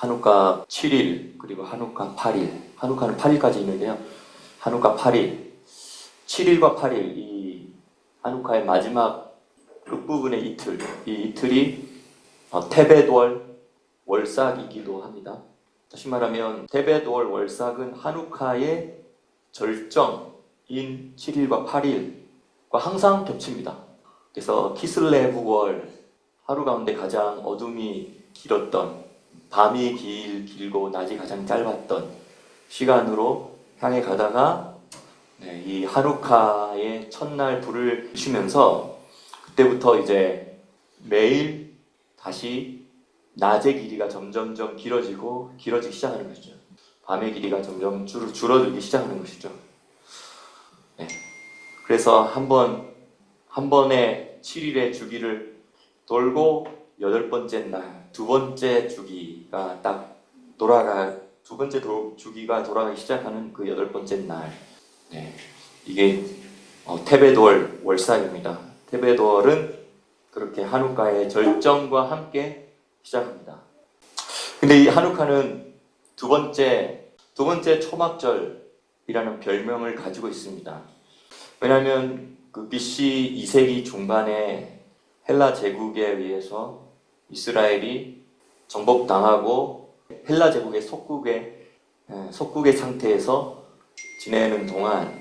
한우카 7일 그리고 한우카 8일. 한우카는 8일까지 있는데요. 한우카 8일, 7일과 8일 이 한우카의 마지막 끝부분의 이틀, 이 이틀이 테벳월 월삭이기도 합니다. 다시 말하면 테벳월 월삭은 한우카의 절정인 7일과 8일과 항상 겹칩니다. 그래서 키슬레브월, 하루 가운데 가장 어둠이 길었던, 밤이 길고 낮이 가장 짧았던 시간으로 향해 가다가 이 한우카의 첫날 불을 비추면서 그때부터 이제 매일 다시 낮의 길이가 점점점 길어지기 시작하는 것이죠. 밤의 길이가 점점 줄어들기 시작하는 것이죠. 네. 그래서 한 번에 7일의 주기를 돌고 8번째 날, 두 번째 주기가 주기가 돌아가기 시작하는 그 8번째 날. 네. 이게 테베돌 월삭입니다. 테베돌은 그렇게 한우카의 절정과 함께 시작합니다. 근데 이 한우카는 두 번째 초막절이라는 별명을 가지고 있습니다. 왜냐하면 그 BC 2세기 중반에 헬라 제국에 의해서 이스라엘이 정복당하고 헬라 제국의 속국의 상태에서 지내는 동안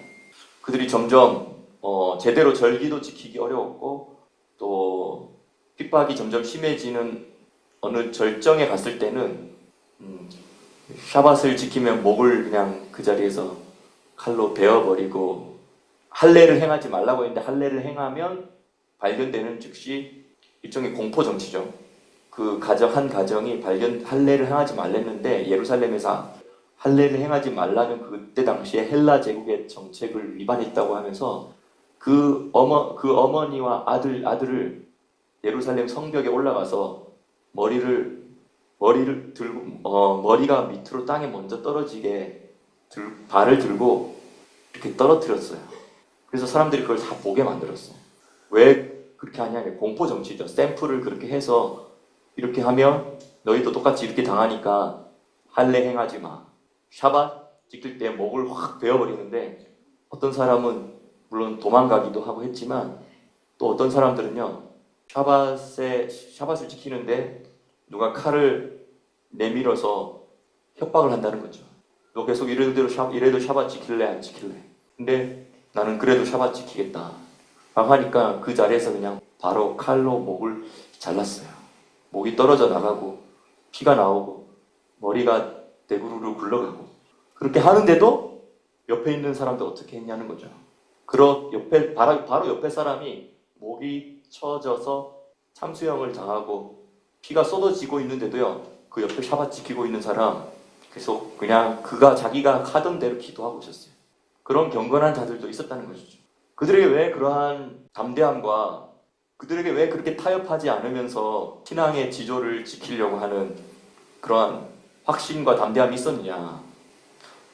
그들이 점점 제대로 절기도 지키기 어려웠고 또 핍박이 점점 심해지는 어느 절정에 갔을 때는 샤밧을 지키면 목을 그냥 그 자리에서 칼로 베어버리고 할례를 행하지 말라고 했는데 할례를 행하면 발견되는 즉시 일종의 공포 정치죠. 그 한 가정이 할례를 행하지 말랬는데 예루살렘에서 할례를 행하지 말라는 그때 당시에 헬라 제국의 정책을 위반했다고 하면서 그 어머니와 아들을 예루살렘 성벽에 올라가서 머리를 들고 머리가 밑으로 땅에 먼저 떨어지게 발을 들고 이렇게 떨어뜨렸어요. 그래서 사람들이 그걸 다 보게 만들었어요. 왜 그렇게 하냐? 공포 정치죠. 샘플을 그렇게 해서 이렇게 하면 너희도 똑같이 이렇게 당하니까 할례 행하지 마. 샤밧 지킬 때 목을 확 베어버리는데 어떤 사람은 물론 도망가기도 하고 했지만 또 어떤 사람들은요 샤밧을 지키는데 누가 칼을 내밀어서 협박을 한다는 거죠. 너 계속 이래도 샤밧 지킬래 안 지킬래? 근데 나는 그래도 샤밧 지키겠다 라고 하니까 그 자리에서 그냥 바로 칼로 목을 잘랐어요. 목이 떨어져 나가고 피가 나오고 머리가 대구르르 굴러가고 그렇게 하는데도 옆에 있는 사람도 어떻게 했냐는 거죠. 바로 옆에 사람이 목이 쳐져서 참수형을 당하고 피가 쏟아지고 있는데도요 그 옆에 샤밧 지키고 있는 사람 계속 그냥 자기가 하던 대로 기도하고 있었어요. 그런 경건한 자들도 있었다는 것이죠. 그들에게 왜 그러한 담대함과 그들에게 왜 그렇게 타협하지 않으면서 신앙의 지조를 지키려고 하는 그러한 확신과 담대함이 있었느냐?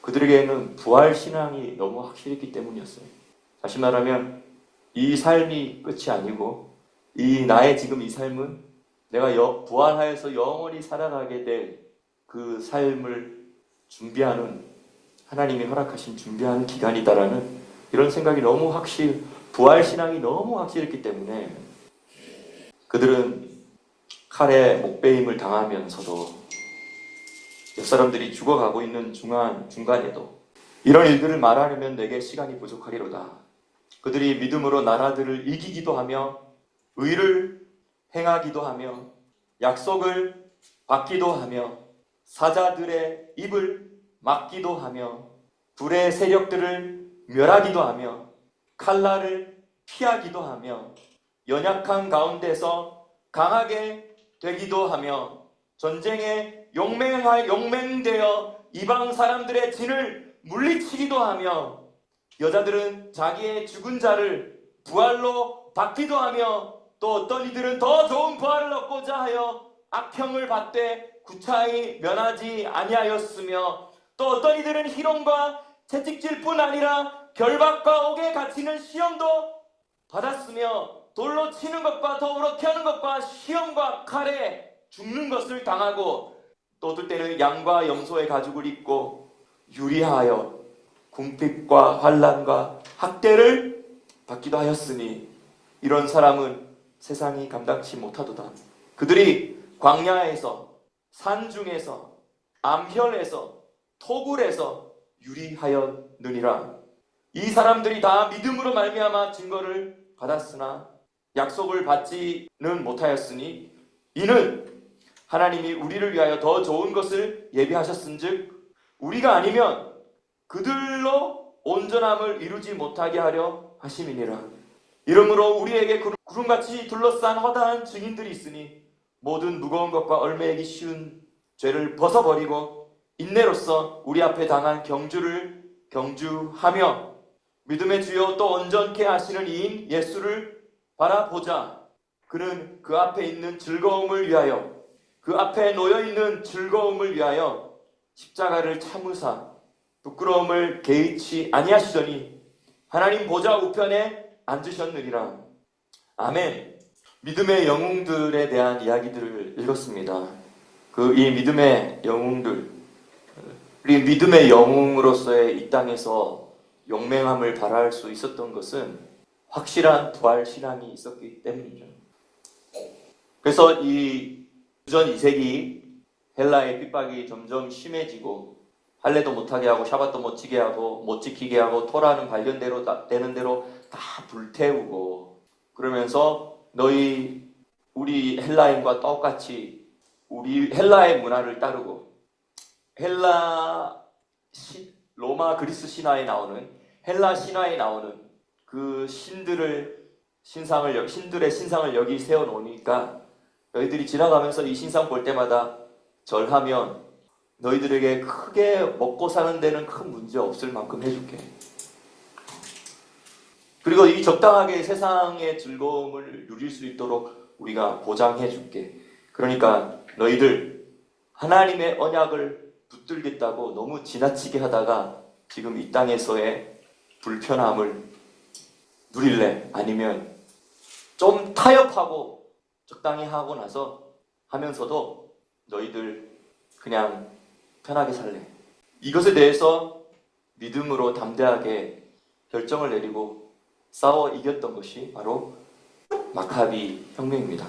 그들에게는 부활 신앙이 너무 확실했기 때문이었어요. 다시 말하면 이 삶이 끝이 아니고 나의 지금 이 삶은 내가 부활하여서 영원히 살아가게 될 그 삶을 준비하는 하나님이 허락하신 준비하는 기간이다라는 이런 생각이 부활 신앙이 너무 확실했기 때문에 그들은 칼에 목베임을 당하면서도 옆 사람들이 죽어가고 있는 중간에도 이런 일들을 말하려면 내게 시간이 부족하리로다. 그들이 믿음으로 나라들을 이기기도 하며 의를 행하기도 하며 약속을 받기도 하며 사자들의 입을 막기도 하며 불의 세력들을 멸하기도 하며 칼날을 피하기도 하며 연약한 가운데서 강하게 되기도 하며 전쟁에 용맹되어 이방 사람들의 진을 물리치기도 하며 여자들은 자기의 죽은 자를 부활로 받기도 하며 또 어떤 이들은 더 좋은 부활을 얻고자 하여 악평을 받되 구차히 면하지 아니하였으며 또 어떤 이들은 희롱과 채찍질뿐 아니라 결박과 옥에 갇히는 시험도 받았으며 돌로 치는 것과 더불어 켜는 것과 시험과 칼에 죽는 것을 당하고 또 어떨 때는 양과 염소의 가죽을 입고 유리하여 궁핍과 환난과 학대를 받기도 하였으니 이런 사람은 세상이 감당치 못하도다. 그들이 광야에서, 산중에서, 암혈에서, 토굴에서 유리하였느니라. 이 사람들이 다 믿음으로 말미암아 증거를 받았으나 약속을 받지는 못하였으니 이는 하나님이 우리를 위하여 더 좋은 것을 예비하셨은즉 우리가 아니면 그들로 온전함을 이루지 못하게 하려 하심이니라. 이러므로 우리에게 구름같이 둘러싼 허다한 증인들이 있으니 모든 무거운 것과 얼매이기 쉬운 죄를 벗어버리고 인내로써 우리 앞에 당한 경주를 경주하며 믿음의 주요 또 온전케 하시는 이인 예수를 바라보자. 그는 그 앞에 있는 즐거움을 위하여, 그 앞에 놓여있는 즐거움을 위하여 십자가를 참으사 부끄러움을 개의치 아니하시더니 하나님 보좌 우편에 앉으셨느니라. 아멘. 믿음의 영웅들에 대한 이야기들을 읽었습니다. 이 믿음의 영웅들, 우리 믿음의 영웅으로서의 이 땅에서 용맹함을 발할 수 있었던 것은 확실한 부활 신앙이 있었기 때문이죠. 그래서 이 주전 2세기 헬라의 핍박이 점점 심해지고 할례도 못하게 하고 샤밧도 못 지게 하고 못 지키게 하고 토라는 발견대로 되는 대로 다 불태우고 그러면서 우리 헬라인과 똑같이 우리 헬라의 문화를 따르고 로마 그리스 신화에 나오는 헬라 신화에 나오는 그 신들의 신상을 여기 세워놓으니까 너희들이 지나가면서 이 신상 볼 때마다 절하면 너희들에게 크게 먹고 사는 데는 큰 문제 없을 만큼 해줄게. 그리고 이 적당하게 세상의 즐거움을 누릴 수 있도록 우리가 보장해줄게. 그러니까 너희들 하나님의 언약을 붙들겠다고 너무 지나치게 하다가 지금 이 땅에서의 불편함을 누릴래? 아니면 좀 타협하고 적당히 하고 나서 하면서도 너희들 그냥 편하게 살래? 이것에 대해서 믿음으로 담대하게 결정을 내리고 싸워 이겼던 것이 바로 마카비 혁명입니다.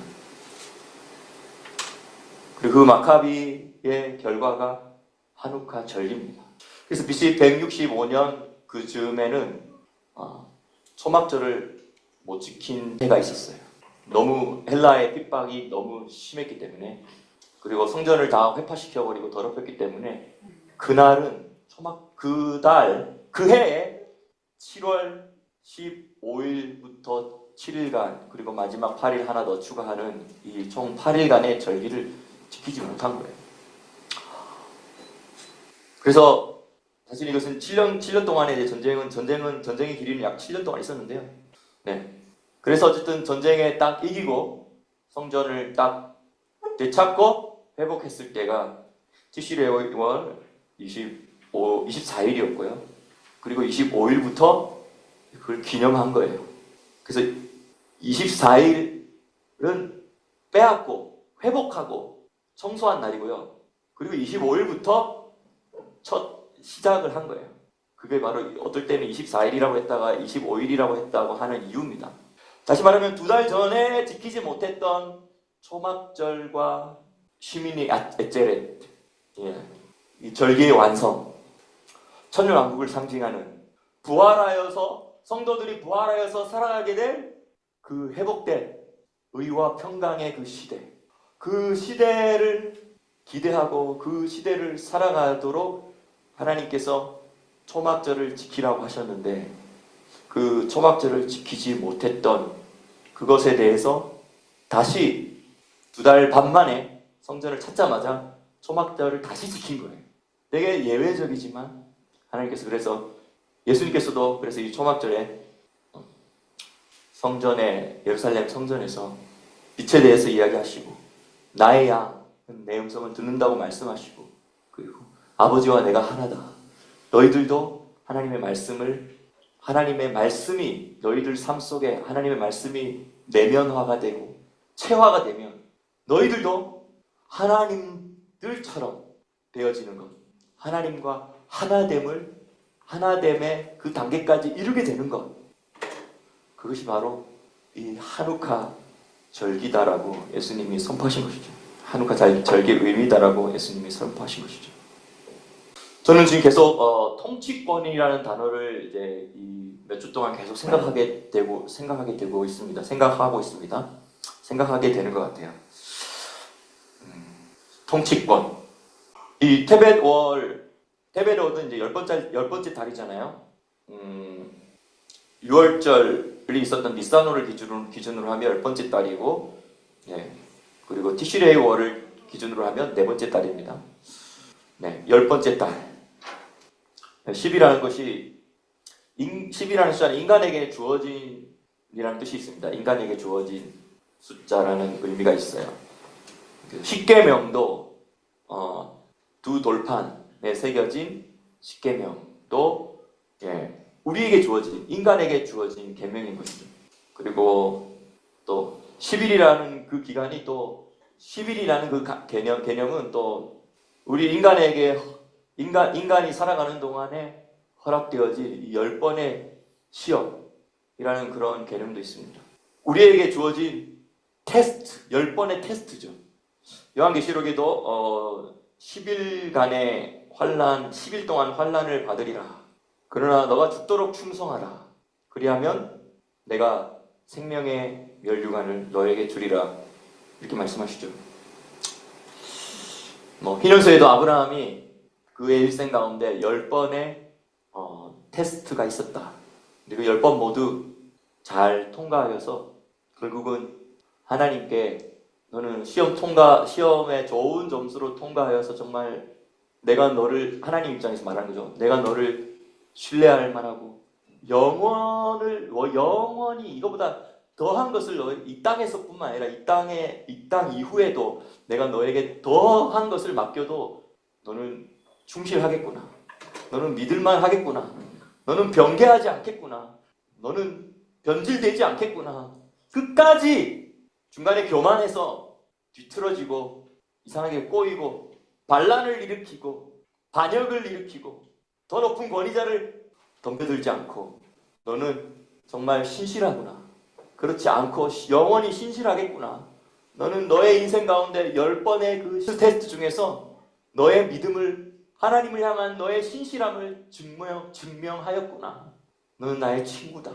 그리고 그 마카비의 결과가 하누카 절기입니다. 그래서 BC 165년 그 즈음에는 초막절을 못 지킨 해가 있었어요. 너무 헬라의 핍박이 너무 심했기 때문에, 그리고 성전을 다 회파시켜버리고 더럽혔기 때문에 그날은 그 해에 7월 15일부터 7일간 그리고 마지막 8일 하나 더 추가하는 이 총 8일간의 절기를 지키지 못한 거예요. 그래서 사실 이것은 7년 동안의 이제 전쟁의 길이는 약 7년 동안 있었는데요. 네. 그래서 어쨌든 전쟁에 딱 이기고 성전을 딱 되찾고 회복했을 때가 티시레월 24일이었고요. 그리고 25일부터 그걸 기념한 거예요. 그래서 24일은 빼앗고 회복하고 청소한 날이고요. 그리고 25일부터 첫 시작을 한 거예요. 그게 바로 어떨 때는 24일이라고 했다가 25일이라고 했다고 하는 이유입니다. 다시 말하면 2달 전에 지키지 못했던 초막절과 시민의 에제렛, 이 절기의 완성, 천년왕국을 상징하는 성도들이 부활하여서 살아가게 될 그 회복된 의와 평강의 그 시대를 기대하고 그 시대를 살아가도록 하나님께서 초막절을 지키라고 하셨는데 그 초막절을 지키지 못했던 그것에 대해서 다시 2달 반 만에 성전을 찾자마자 초막절을 다시 지킨 거예요. 되게 예외적이지만 예수님께서도 그래서 이 초막절에 예루살렘 성전에서 빛에 대해서 이야기하시고 나의 양 내 음성을 듣는다고 말씀하시고, 그리고 아버지와 내가 하나다. 너희들도 하나님의 말씀이 너희들 삶 속에 하나님의 말씀이 내면화가 되고 체화가 되면 너희들도 하나님 들처럼 되어지는 것. 하나님과 하나됨의 그 단계까지 이르게 되는 것. 그것이 바로 이 한우카 절기다라고 예수님이 선포하신 것이죠. 한우카 절기의 의미다라고 예수님이 선포하신 것이죠. 저는 지금 계속 통치권이라는 단어를 이제 이 몇 주 동안 계속 생각하게 되고 있습니다. 생각하게 되는 것 같아요. 통치권. 이 테벳월은 이제 열 번째 달이잖아요. 6월절이 있었던 니산월을 기준으로 하면 열 번째 달이고, 예. 그리고 티시레이월을 기준으로 하면 네 번째 달입니다. 네, 열 번째 달. 10이라는 것이 10이라는 숫자는 인간에게 주어진이라는 뜻이 있습니다. 인간에게 주어진 숫자라는 의미가 있어요. 십계명도 두 돌판에 새겨진 십계명도 우리에게 주어진 인간에게 주어진 계명인 것이죠. 그리고 또 10일이라는 그 기간이 또 10일이라는 그 개념은 또 우리 인간이 살아가는 동안에 허락되어진 이 10번의 시험이라는 그런 개념도 있습니다. 우리에게 주어진 테스트, 10번의 테스트죠. 요한계시록에도 10일간의 환난, 10일 동안 환난을 받으리라. 그러나 너가 죽도록 충성하라. 그리하면 내가 생명의 면류관을 너에게 주리라. 이렇게 말씀하시죠. 히브리서에도 아브라함이 그의 일생 가운데 10번의 테스트가 있었다. 그리고 10번 모두 잘 통과하여서 결국은 하나님께 너는 시험에 좋은 점수로 통과하여서 정말 내가 너를, 하나님 입장에서 말하는 거죠. 내가 너를 신뢰할 만하고 영원히 이거보다 더한 것을 이 땅에서뿐만 아니라 이 땅 이후에도 내가 너에게 더한 것을 맡겨도 너는 충실하겠구나. 너는 믿을만 하겠구나. 너는 변개하지 않겠구나. 너는 변질되지 않겠구나. 끝까지 중간에 교만해서 뒤틀어지고 이상하게 꼬이고 반란을 일으키고 반역을 일으키고 더 높은 권위자를 덤벼들지 않고 너는 정말 신실하구나. 그렇지 않고 영원히 신실하겠구나. 너는 너의 인생 가운데 10번의 그 테스트 중에서 너의 믿음을, 하나님을 향한 너의 신실함을 증명하였구나. 너는 나의 친구다.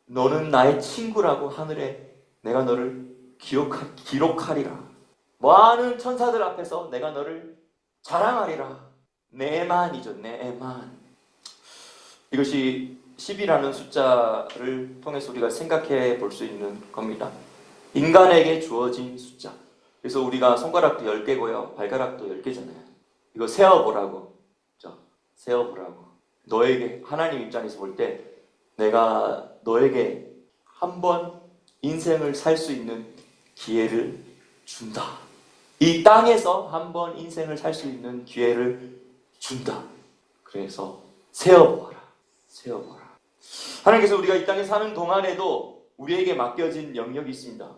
너는 나의 친구라고 하늘에 내가 너를 기록하리라. 많은 천사들 앞에서 내가 너를 자랑하리라. 내만이죠. 내만. 이것이 10이라는 숫자를 통해서 우리가 생각해 볼 수 있는 겁니다. 인간에게 주어진 숫자. 그래서 우리가 손가락도 10개고요. 발가락도 10개잖아요. 이거 세어보라고. 세어보라고. 너에게, 하나님 입장에서 볼 때 내가 너에게 한 번 인생을 살 수 있는 기회를 준다. 이 땅에서 한 번 인생을 살 수 있는 기회를 준다. 그래서 세어보아라. 하나님께서 우리가 이 땅에 사는 동안에도 우리에게 맡겨진 영역이 있습니다.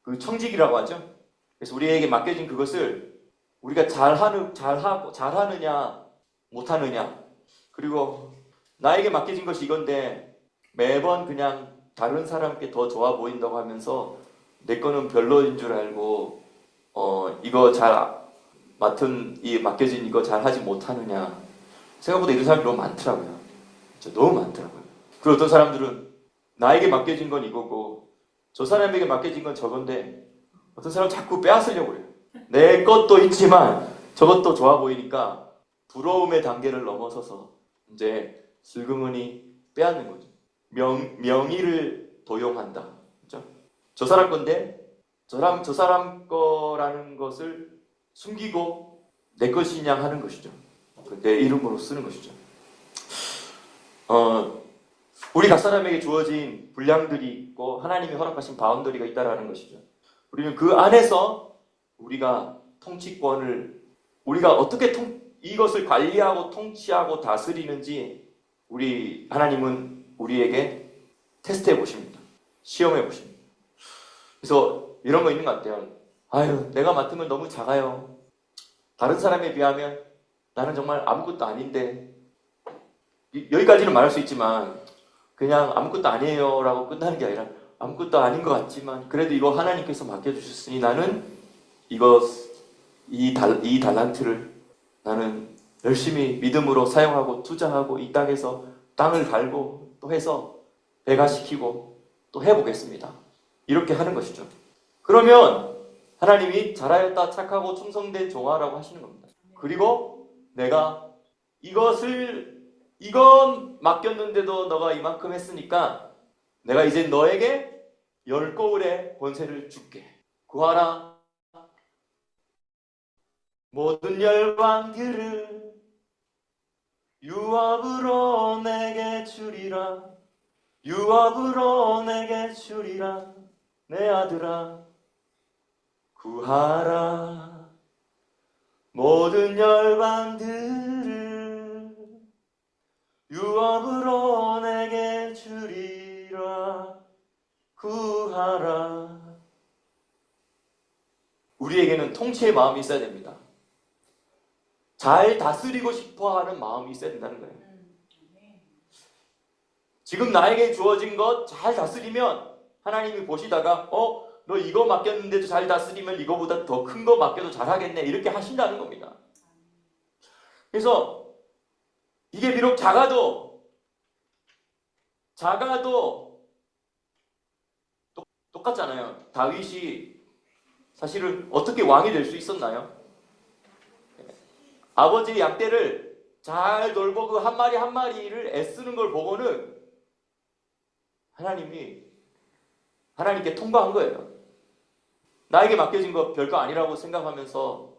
그 청직이라고 하죠. 그래서 우리에게 맡겨진 그것을 우리가 잘하느냐 못하느냐, 그리고 나에게 맡겨진 것이 이건데 매번 그냥 다른 사람께 더 좋아 보인다고 하면서 내 거는 별로인 줄 알고 이거 맡겨진 이거 잘 하지 못하느냐. 생각보다 이런 사람이 너무 많더라고요. 너무 많더라고요. 그리고 어떤 사람들은 나에게 맡겨진 건 이거고 저 사람에게 맡겨진 건 저건데 어떤 사람은 자꾸 빼앗으려고 그래요. 내 것도 있지만 저것도 좋아 보이니까 부러움의 단계를 넘어서서 이제 슬그머니 빼앗는 거죠. 명의를 도용한다. 그렇죠? 저 사람 건데 저 사람 거라는 것을 숨기고 내 것이냐 하는 것이죠. 내 이름으로 쓰는 것이죠. 우리 각 사람에게 주어진 분량들이 있고 하나님이 허락하신 바운더리가 있다라는 것이죠. 우리는 그 안에서 우리가 통치권을, 우리가 어떻게 이것을 관리하고 통치하고 다스리는지 하나님은 우리에게 테스트해 보십니다. 시험해 보십니다. 그래서 이런 거 있는 것 같아요. 아유, 내가 맡은 건 너무 작아요. 다른 사람에 비하면 나는 정말 아무것도 아닌데, 여기까지는 말할 수 있지만 그냥 아무것도 아니에요 라고 끝나는 게 아니라 아무것도 아닌 것 같지만 그래도 이거 하나님께서 맡겨주셨으니 나는 이 달란트를 나는 열심히 믿음으로 사용하고 투자하고 이 땅에서 땅을 갈고 또 해서 배가시키고 또 해보겠습니다. 이렇게 하는 것이죠. 그러면 하나님이 잘하였다 착하고 충성된 종아라고 하시는 겁니다. 그리고 내가 이건 맡겼는데도 너가 이만큼 했으니까 내가 이제 너에게 10거울의 권세를 줄게. 구하라. 모든 열방들을 유업으로 내게 주리라. 유업으로 내게 주리라. 내 아들아 구하라. 모든 열방들을 유업으로 내게 주리라. 구하라. 우리에게는 통치의 마음이 있어야 됩니다. 잘 다스리고 싶어하는 마음이 있어야 된다는 거예요. 지금 나에게 주어진 것 잘 다스리면 하나님이 보시다가 너 이거 맡겼는데도 잘 다스리면 이거보다 더 큰 거 맡겨도 잘하겠네 이렇게 하신다는 겁니다. 그래서 이게 비록 작아도 똑같잖아요. 다윗이 사실은 어떻게 왕이 될 수 있었나요? 아버지의 양떼를 잘 돌보고 그 한 마리 한 마리를 애쓰는 걸 보고는 하나님께 통과한 거예요. 나에게 맡겨진 거 별거 아니라고 생각하면서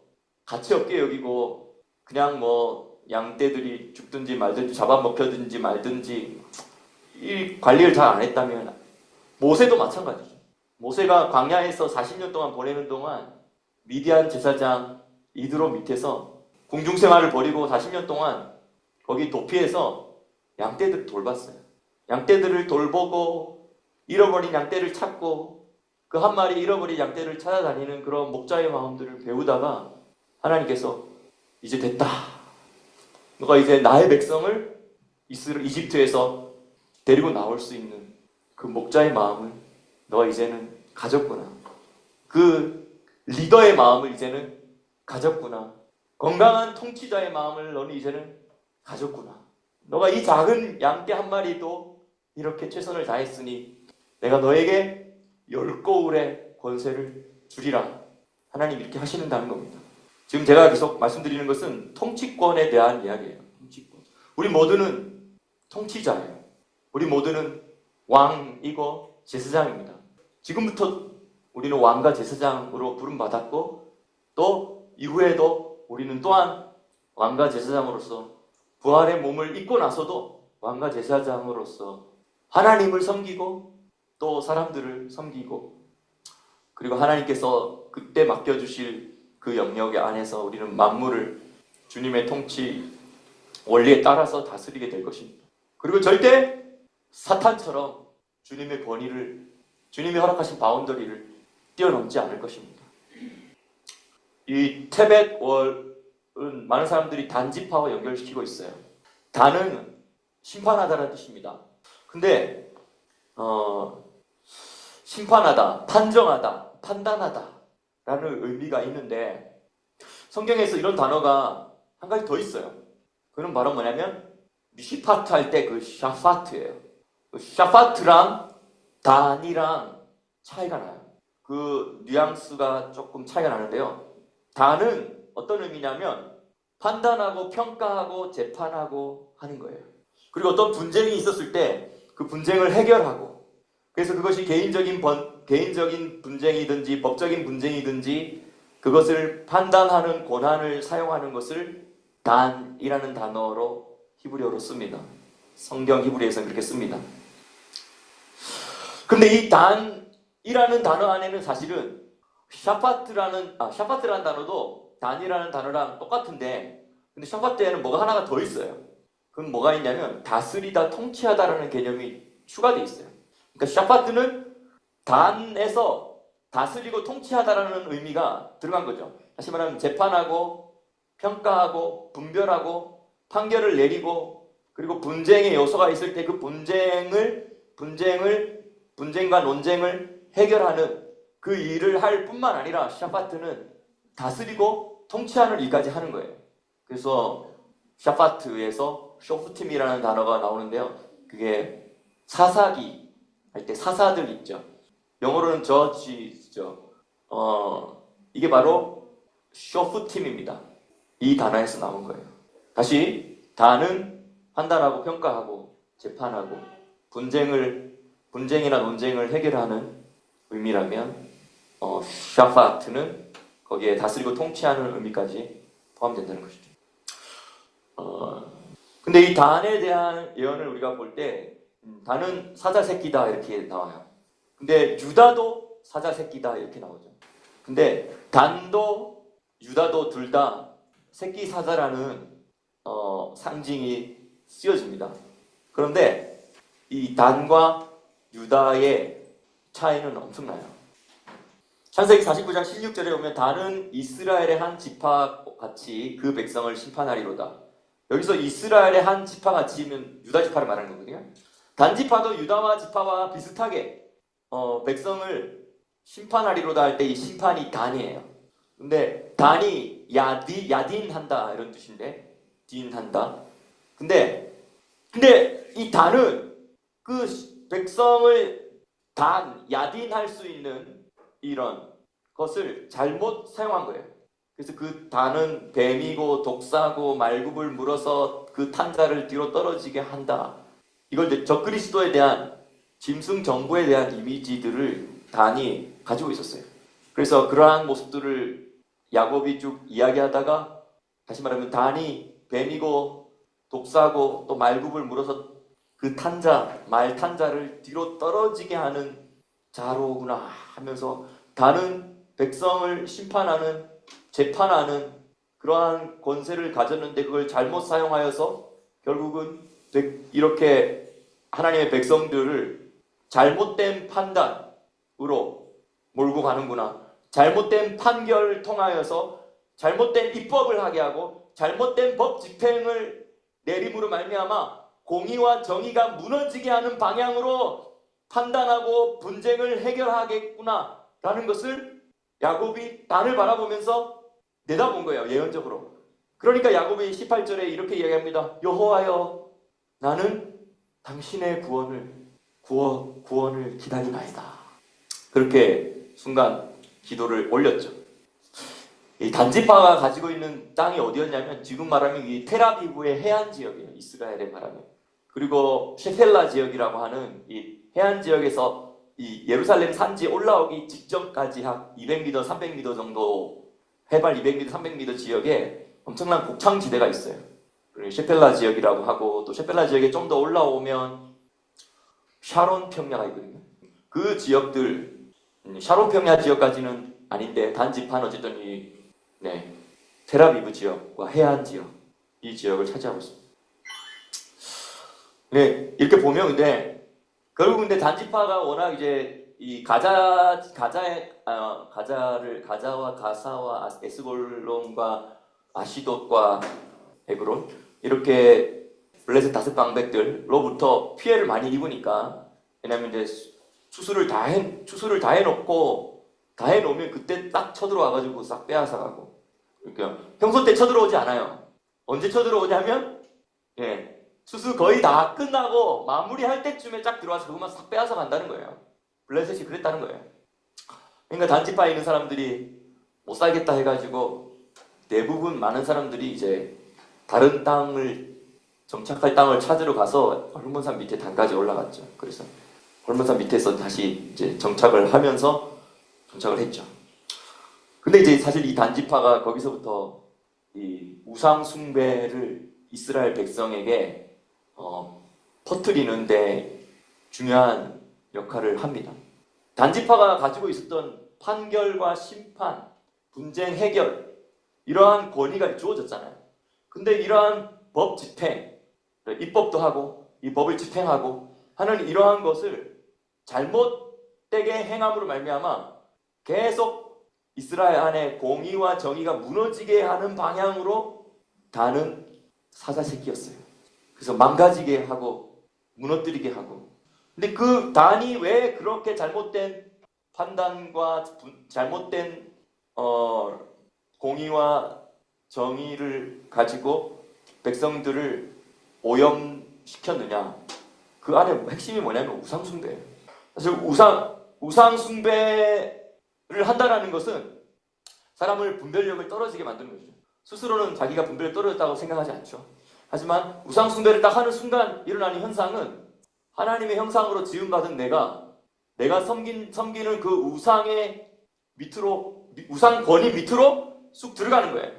가치 없게 여기고 그냥 뭐 양떼들이 죽든지 말든지 잡아먹혀든지 말든지 이 관리를 잘 안 했다면 모세도 마찬가지죠. 모세가 광야에서 40년 동안 보내는 동안 미디안 제사장 이드로 밑에서 궁중생활을 벌이고 40년 동안 거기 도피해서 양떼들을 돌봤어요. 양떼들을 돌보고 잃어버린 양떼를 찾고 그 한 마리 잃어버린 양떼를 찾아다니는 그런 목자의 마음들을 배우다가 하나님께서 이제 됐다. 너가 이제 나의 백성을 이집트에서 데리고 나올 수 있는 그 목자의 마음을 너가 이제는 가졌구나. 그 리더의 마음을 이제는 가졌구나. 건강한 통치자의 마음을 너는 이제는 가졌구나. 너가 이 작은 양떼 한 마리도 이렇게 최선을 다했으니 내가 너에게 10거울의 권세를 주리라. 하나님 이렇게 하시는다는 겁니다. 지금 제가 계속 말씀드리는 것은 통치권에 대한 이야기예요. 통치권. 우리 모두는 통치자예요. 우리 모두는 왕이고 제사장입니다. 지금부터 우리는 왕과 제사장으로 부름받았고 또 이후에도 우리는 또한 왕과 제사장으로서 부활의 몸을 입고 나서도 왕과 제사장으로서 하나님을 섬기고 또 사람들을 섬기고 그리고 하나님께서 그때 맡겨주실 그 영역 안에서 우리는 만물을 주님의 통치 원리에 따라서 다스리게 될 것입니다. 그리고 절대 사탄처럼 주님의 권위를 주님이 허락하신 바운더리를 뛰어넘지 않을 것입니다. 이 테벳월은 많은 사람들이 단지파와 연결시키고 있어요. 단은 심판하다라는 뜻입니다. 근데 심판하다, 판정하다, 판단하다 라는 의미가 있는데 성경에서 이런 단어가 한 가지 더 있어요. 그건 바로 뭐냐면 미시파트 할 때 그 샤파트예요. 그 샤파트랑 단이랑 차이가 나요. 그 뉘앙스가 조금 차이가 나는데요. 단은 어떤 의미냐면 판단하고 평가하고 재판하고 하는 거예요. 그리고 어떤 분쟁이 있었을 때 그 분쟁을 해결하고 그래서 그것이 개인적인 분쟁이든지 법적인 분쟁이든지 그것을 판단하는 권한을 사용하는 것을 단이라는 단어로 히브리어로 씁니다. 성경 히브리어에서는 그렇게 씁니다. 근데 이 단이라는 단어 안에는 사실은 샤파트라는 단어도 단이라는 단어랑 똑같은데 근데 샤파트에는 뭐가 하나가 더 있어요. 그건 뭐가 있냐면 다스리다, 통치하다라는 개념이 추가되어 있어요. 그러니까 샤파트는 단에서 다스리고 통치하다라는 의미가 들어간 거죠. 다시 말하면 재판하고 평가하고 분별하고 판결을 내리고 그리고 분쟁의 요소가 있을 때 그 분쟁과 논쟁을 해결하는 그 일을 할 뿐만 아니라 샤파트는 다스리고 통치하는 일까지 하는 거예요. 그래서 샤파트에서 쇼프팀이라는 단어가 나오는데요. 그게 사사기 할 때 사사들 있죠. 영어로는 저지죠. 이게 바로 쇼프팀입니다. 이 단어에서 나온 거예요. 다시 다는 판단하고 평가하고 재판하고 분쟁이나 논쟁을 해결하는 의미라면 샤파트는 거기에 다스리고 통치하는 의미까지 포함된다는 것이죠. 근데 이 단에 대한 예언을 우리가 볼 때 단은 사자 새끼다 이렇게 나와요. 근데 유다도 사자 새끼다 이렇게 나오죠. 근데 단도 유다도 둘 다 새끼 사자라는 상징이 쓰여집니다. 그런데 이 단과 유다의 차이는 엄청나요. 창세기 49장 16절에 보면 단은 이스라엘의 한 지파 같이 그 백성을 심판하리로다. 여기서 이스라엘의 한 지파 같이면 유다 지파를 말하는 거거든요. 단 지파도 유다와 지파와 비슷하게 백성을 심판하리로다 할 때 이 심판이 단이에요. 근데 단이 야딘한다 이런 뜻인데 딘한다. 근데 이 단은 그 백성을 야딘할 수 있는 이런 것을 잘못 사용한 거예요. 그래서 그 단은 뱀이고 독사고 말굽을 물어서 그 탄자를 뒤로 떨어지게 한다. 이걸 적그리스도에 대한 짐승 정부에 대한 이미지들을 단이 가지고 있었어요. 그래서 그러한 모습들을 야곱이 쭉 이야기하다가 다시 말하면 단이 뱀이고 독사고 또 말굽을 물어서 그 말 탄자를 뒤로 떨어지게 하는 자로구나 하면서 단은 백성을 심판하는 재판하는 그러한 권세를 가졌는데 그걸 잘못 사용하여서 결국은 이렇게 하나님의 백성들을 잘못된 판단으로 몰고 가는구나. 잘못된 판결을 통하여서 잘못된 입법을 하게 하고 잘못된 법 집행을 내림으로 말미암아 공의와 정의가 무너지게 하는 방향으로 판단하고 분쟁을 해결하겠구나 라는 것을 야곱이 단을 바라보면서 내다본 거예요. 예언적으로. 그러니까 야곱이 18절에 이렇게 이야기합니다. 여호와여 나는 당신의 구원을 기다리나이다. 그렇게 순간 기도를 올렸죠. 이 단지파가 가지고 있는 땅이 어디였냐면 지금 말하면 이 텔아비브의 해안 지역이에요. 이스라엘에 말하면. 그리고 셰펠라 지역이라고 하는 이 해안 지역에서 이 예루살렘 산지에 올라오기 직전까지 한 200m, 300m 정도 해발 200m, 300m 지역에 엄청난 곡창지대가 있어요. 그리고 셰펠라 지역이라고 하고 또 셰펠라 지역에 좀 더 올라오면 샤론 평야가 있거든요. 그 지역들 샤론 평야 지역까지는 아닌데 단지파는 어쨌든 텔아비브 지역과 해안 지역 이 지역을 차지하고 있습니다. 네, 이렇게 보면 근데 결국 근데 단지파가 워낙 이제 이 가자와 가사와 에스골론과 아시돗과 에그론 이렇게 블레셋 다섯 방백들로부터 피해를 많이 입으니까 왜냐면 이제 추수를 다 해놓으면 그때 딱 쳐들어와가지고 싹 빼앗아가고 그러니까 평소 때 쳐들어오지 않아요. 언제 쳐들어오냐면 추수 거의 다 끝나고 마무리할 때쯤에 쫙 들어와서 그것만 싹 빼앗아 간다는 거예요. 블레셋이 그랬다는 거예요. 그러니까 단지파에 있는 사람들이 못 살겠다 해가지고 대부분 많은 사람들이 이제 다른 정착할 땅을 찾으러 가서 헐몬산 밑에 단까지 올라갔죠. 그래서 헐몬산 밑에서 다시 이제 정착을 하면서 정착을 했죠. 근데 이제 사실 이 단지파가 거기서부터 이 우상 숭배를 이스라엘 백성에게 퍼뜨리는데 중요한 역할을 합니다. 단지파가 가지고 있었던 판결과 심판, 분쟁 해결 이러한 권위가 주어졌잖아요. 근데 이러한 법 집행, 입법도 하고 이 법을 집행하고 하는 이러한 것을 잘못되게 행함으로 말미암아 계속 이스라엘 안에 공의와 정의가 무너지게 하는 방향으로 다는 사자 새끼였어요. 그래서 망가지게 하고 무너뜨리게 하고. 근데 그 단이 왜 그렇게 잘못된 판단과 잘못된 공의와 정의를 가지고 백성들을 오염시켰느냐? 그 안에 핵심이 뭐냐면 우상숭배예요. 사실 우상숭배를 한다는 것은 사람을 분별력을 떨어지게 만드는 거죠. 스스로는 자기가 분별이 떨어졌다고 생각하지 않죠. 하지만 우상숭배를 딱 하는 순간 일어나는 현상은 하나님의 형상으로 지음받은 내가 섬기는 그 우상의 밑으로, 우상 권위 밑으로 쑥 들어가는 거예요.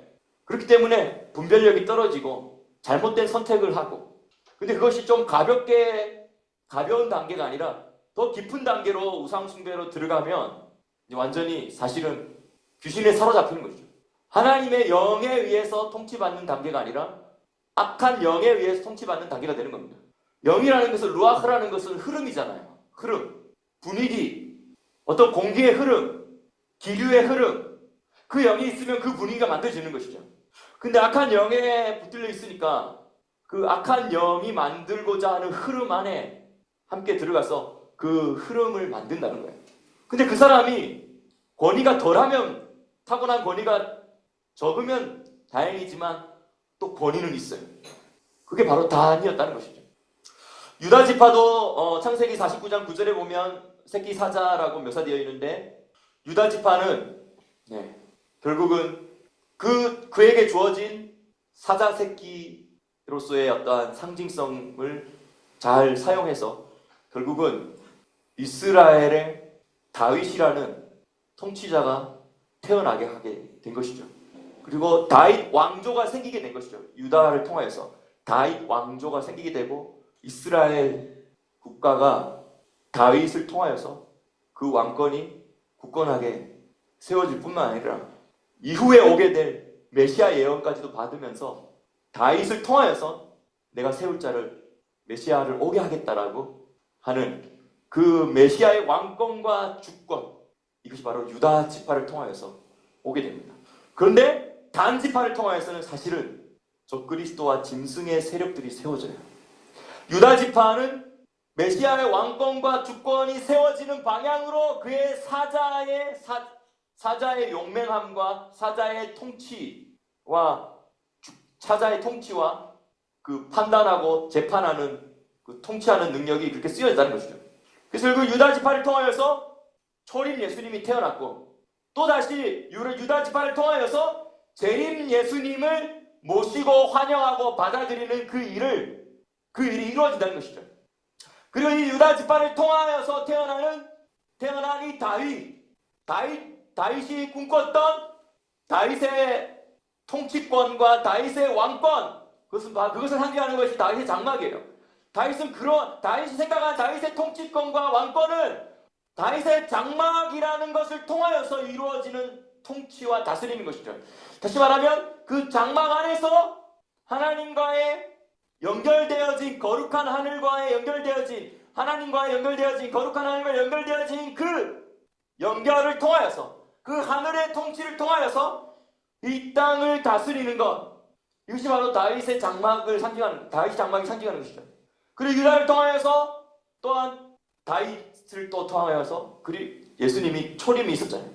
그렇기 때문에 분별력이 떨어지고 잘못된 선택을 하고, 근데 그것이 좀 가벼운 단계가 아니라 더 깊은 단계로 우상숭배로 들어가면 완전히 사실은 귀신에 사로잡히는 거죠. 하나님의 영에 의해서 통치받는 단계가 아니라 악한 영에 의해서 통치받는 단계가 되는 겁니다. 영이라는 것은, 루아흐라는 것은 흐름이잖아요. 흐름, 분위기, 어떤 공기의 흐름, 기류의 흐름, 그 영이 있으면 그 분위기가 만들어지는 것이죠. 근데 악한 영에 붙들려 있으니까 그 악한 영이 만들고자 하는 흐름 안에 함께 들어가서 그 흐름을 만든다는 거예요. 근데 그 사람이 권위가 덜하면, 타고난 권위가 적으면 다행이지만 또 권위는 있어요. 그게 바로 단이었다는 것이죠. 유다 지파도 창세기 49장 9절에 보면 새끼 사자라고 묘사되어 있는데, 유다 지파는 결국은 그에게 주어진 사자 새끼로서의 어떠한 상징성을 잘 사용해서 결국은 이스라엘의 다윗이라는 통치자가 태어나게 하게 된 것이죠. 그리고 다윗 왕조가 생기게 된 것이죠. 유다를 통하여서 다윗 왕조가 생기게 되고, 이스라엘 국가가 다윗을 통하여서 그 왕권이 굳건하게 세워질 뿐만 아니라 이후에 오게 될 메시아 예언까지도 받으면서 다윗을 통하여서 내가 세울 자를, 메시아를 오게 하겠다라고 하는 그 메시아의 왕권과 주권, 이것이 바로 유다 지파를 통하여서 오게 됩니다. 그런데 단 지파를 통하여서는 사실은 적그리스도와 짐승의 세력들이 세워져요. 유다 지파는 메시아의 왕권과 주권이 세워지는 방향으로 그의 사자의 용맹함과 사자의 통치와 그 판단하고 재판하는 그 통치하는 능력이 그렇게 쓰여졌다는 것이죠. 그래서 그 유다 지파를 통하여서 초림 예수님이 태어났고, 또다시 유다 지파를 통하여서 재림 예수님을 모시고 환영하고 받아들이는 그 일이 이루어진다는 것이죠. 그리고 이 유다 지파를 통하여서 태어난 이 다윗이 꿈꿨던 다윗의 통치권과 다윗의 왕권, 그것을 상징하는 것이 다윗의 장막이에요. 다윗이 생각한 다윗의 통치권과 왕권은 다윗의 장막이라는 것을 통하여서 이루어지는 통치와 다스리는 것이죠. 다시 말하면 그 장막 안에서 하나님과의 연결되어진 거룩한 하늘과의 연결되어진 하나님과의 연결되어진 거룩한 하늘과 연결되어진 그 연결을 통하여서, 그 하늘의 통치를 통하여서 이 땅을 다스리는 것, 이것이 바로 다윗의 장막이 상징하는 것이죠. 그리고 유다를 통하여서 또한 다윗을 또 통하여서 예수님이 초림이 있었잖아요.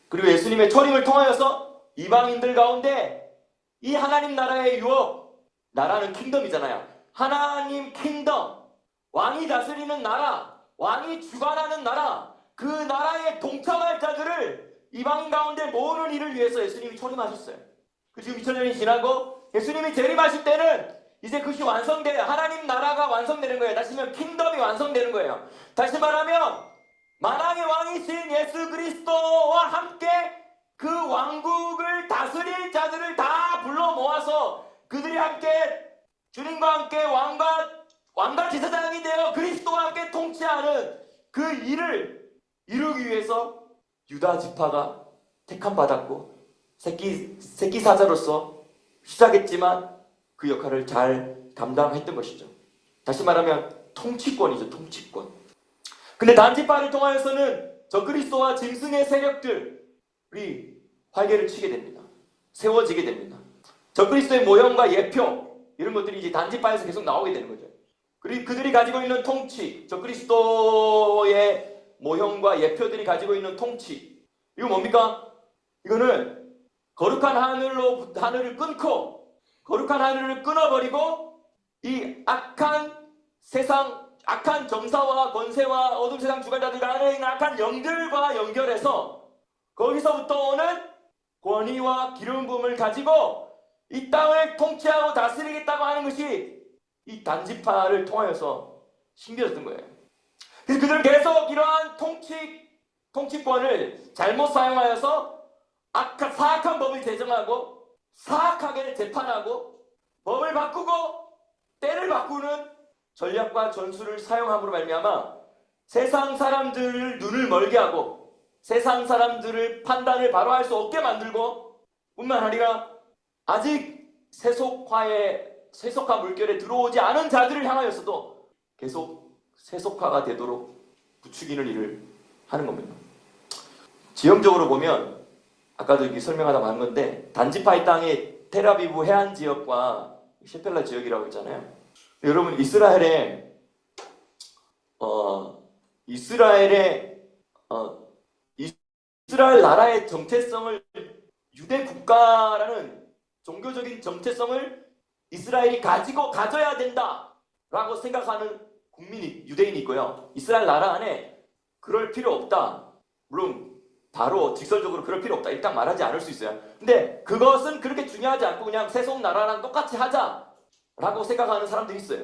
그리고 예수님의 초림을 통하여서 이방인들 가운데 이 하나님 나라의 유업, 나라는 킹덤이잖아요. 하나님 킹덤, 왕이 다스리는 나라, 왕이 주관하는 나라, 그 나라에 동참할 자들을 이방인 가운데 모으는 일을 위해서 예수님이 초림하셨어요. 지금 2000년이 지나고 예수님이 재림하실 때는 이제 그것이 완성돼요. 하나님 나라가 완성되는 거예요. 다시 말하면 킹덤이 완성되는 거예요. 다시 말하면 만왕의 왕이신 예수 그리스도와 함께 그 왕국을 다스릴 자들을 다 불러 모아서 그들이 함께 주님과 함께 왕과 제사장이 되어 그리스도와 함께 통치하는 그 일을 이루기 위해서 유다 지파가 택함받았고 새끼 사자로서 시작했지만 그 역할을 잘 담당했던 것이죠. 다시 말하면 통치권이죠. 통치권. 근데 단지파를 통하여서는 적그리스도와 짐승의 세력들이 활개를 치게 됩니다. 세워지게 됩니다. 적그리스도의 모형과 예표 이런 것들이 이제 단지파에서 계속 나오게 되는 거죠. 그리고 그들이 가지고 있는 통치, 적그리스도의 모형과 예표들이 가지고 있는 통치, 이거 뭡니까? 이거는 거룩한 하늘을 끊고, 거룩한 하늘을 끊어버리고 이 악한 세상, 악한 정사와 권세와 어둠 세상 주관자들 안에 있는 악한 영들과 연결해서 거기서부터 오는 권위와 기름 부음을 가지고 이 땅을 통치하고 다스리겠다고 하는 것이 이 단지파를 통하여서 신겨졌던 거예요. 그래서 그들은 계속 이러한 통치권을 잘못 사용하여서 사악한 법을 제정하고 사악하게 재판하고 법을 바꾸고 때를 바꾸는 전략과 전술을 사용함으로 말미암아 세상 사람들을 눈을 멀게 하고 세상 사람들을 판단을 바로 할 수 없게 만들고 뿐만 아니라 아직 세속화 물결에 들어오지 않은 자들을 향하여서도 계속 세속화가 되도록 부추기는 일을 하는 겁니다. 지형적으로 보면 아까도 이렇게 설명하다 만 건데 단지파의 땅이 텔아비브 해안 지역과 셰펠라 지역이라고 했잖아요. 여러분 이스라엘 나라의 정체성을 유대 국가라는 종교적인 정체성을 이스라엘이 가져야 된다라고 생각하는 유대인이 있고요. 이스라엘 나라 안에 그럴 필요 없다. 물론 바로 직설적으로 그럴 필요 없다. 일단 말하지 않을 수 있어요. 근데 그것은 그렇게 중요하지 않고 그냥 세속 나라랑 똑같이 하자라고 생각하는 사람들이 있어요.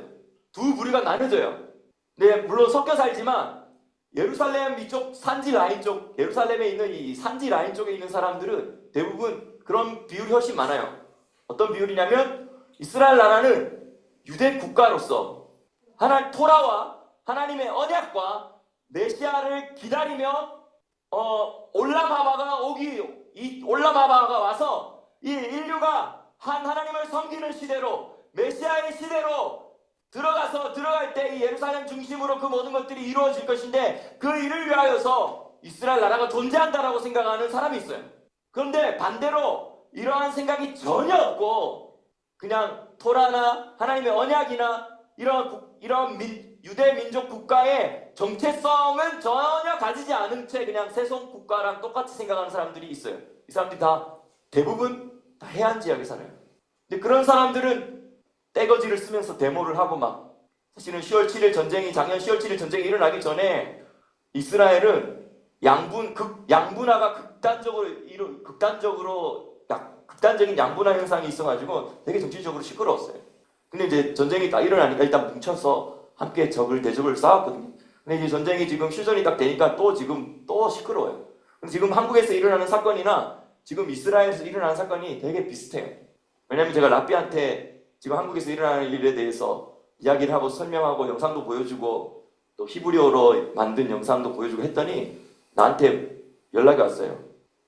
두 부류가 나눠져요. 네, 물론 섞여 살지만 예루살렘 이쪽 산지 라인 쪽, 예루살렘에 있는 이 산지 라인 쪽에 있는 사람들은 대부분 그런 비율이 훨씬 많아요. 어떤 비율이냐면 이스라엘 나라는 유대 국가로서 토라와 하나님의 언약과 메시아를 기다리며 올라마바가 와서 이 인류가 하나님을 섬기는 시대로 메시아의 시대로 들어갈 때 이 예루살렘 중심으로 그 모든 것들이 이루어질 것인데 그 일을 위하여서 이스라엘 나라가 존재한다라고 생각하는 사람이 있어요. 그런데 반대로 이러한 생각이 전혀 없고 그냥 토라나 하나님의 언약이나 이런 유대 민족 국가의 정체성은 전혀 가지지 않은 채 그냥 세속 국가랑 똑같이 생각하는 사람들이 있어요. 이 사람들이 대부분 다 해안 지역에 살아요. 근데 그런 사람들은 떼거지를 쓰면서 데모를 하고 사실은 작년 10월 7일 전쟁이 일어나기 전에 이스라엘은 양분화가 극단적인 양분화 현상이 있어가지고 되게 정치적으로 시끄러웠어요. 근데 이제 전쟁이 딱 일어나니까 일단 뭉쳐서 함께 대적을 싸웠거든요. 근데 이제 전쟁이 지금 휴전이 딱 되니까 또 시끄러워요. 근데 지금 한국에서 일어나는 사건이나 지금 이스라엘에서 일어나는 사건이 되게 비슷해요. 왜냐면 제가 라삐한테 지금 한국에서 일어나는 일에 대해서 이야기를 하고 설명하고 영상도 보여주고 또 히브리어로 만든 영상도 보여주고 했더니 나한테 연락이 왔어요.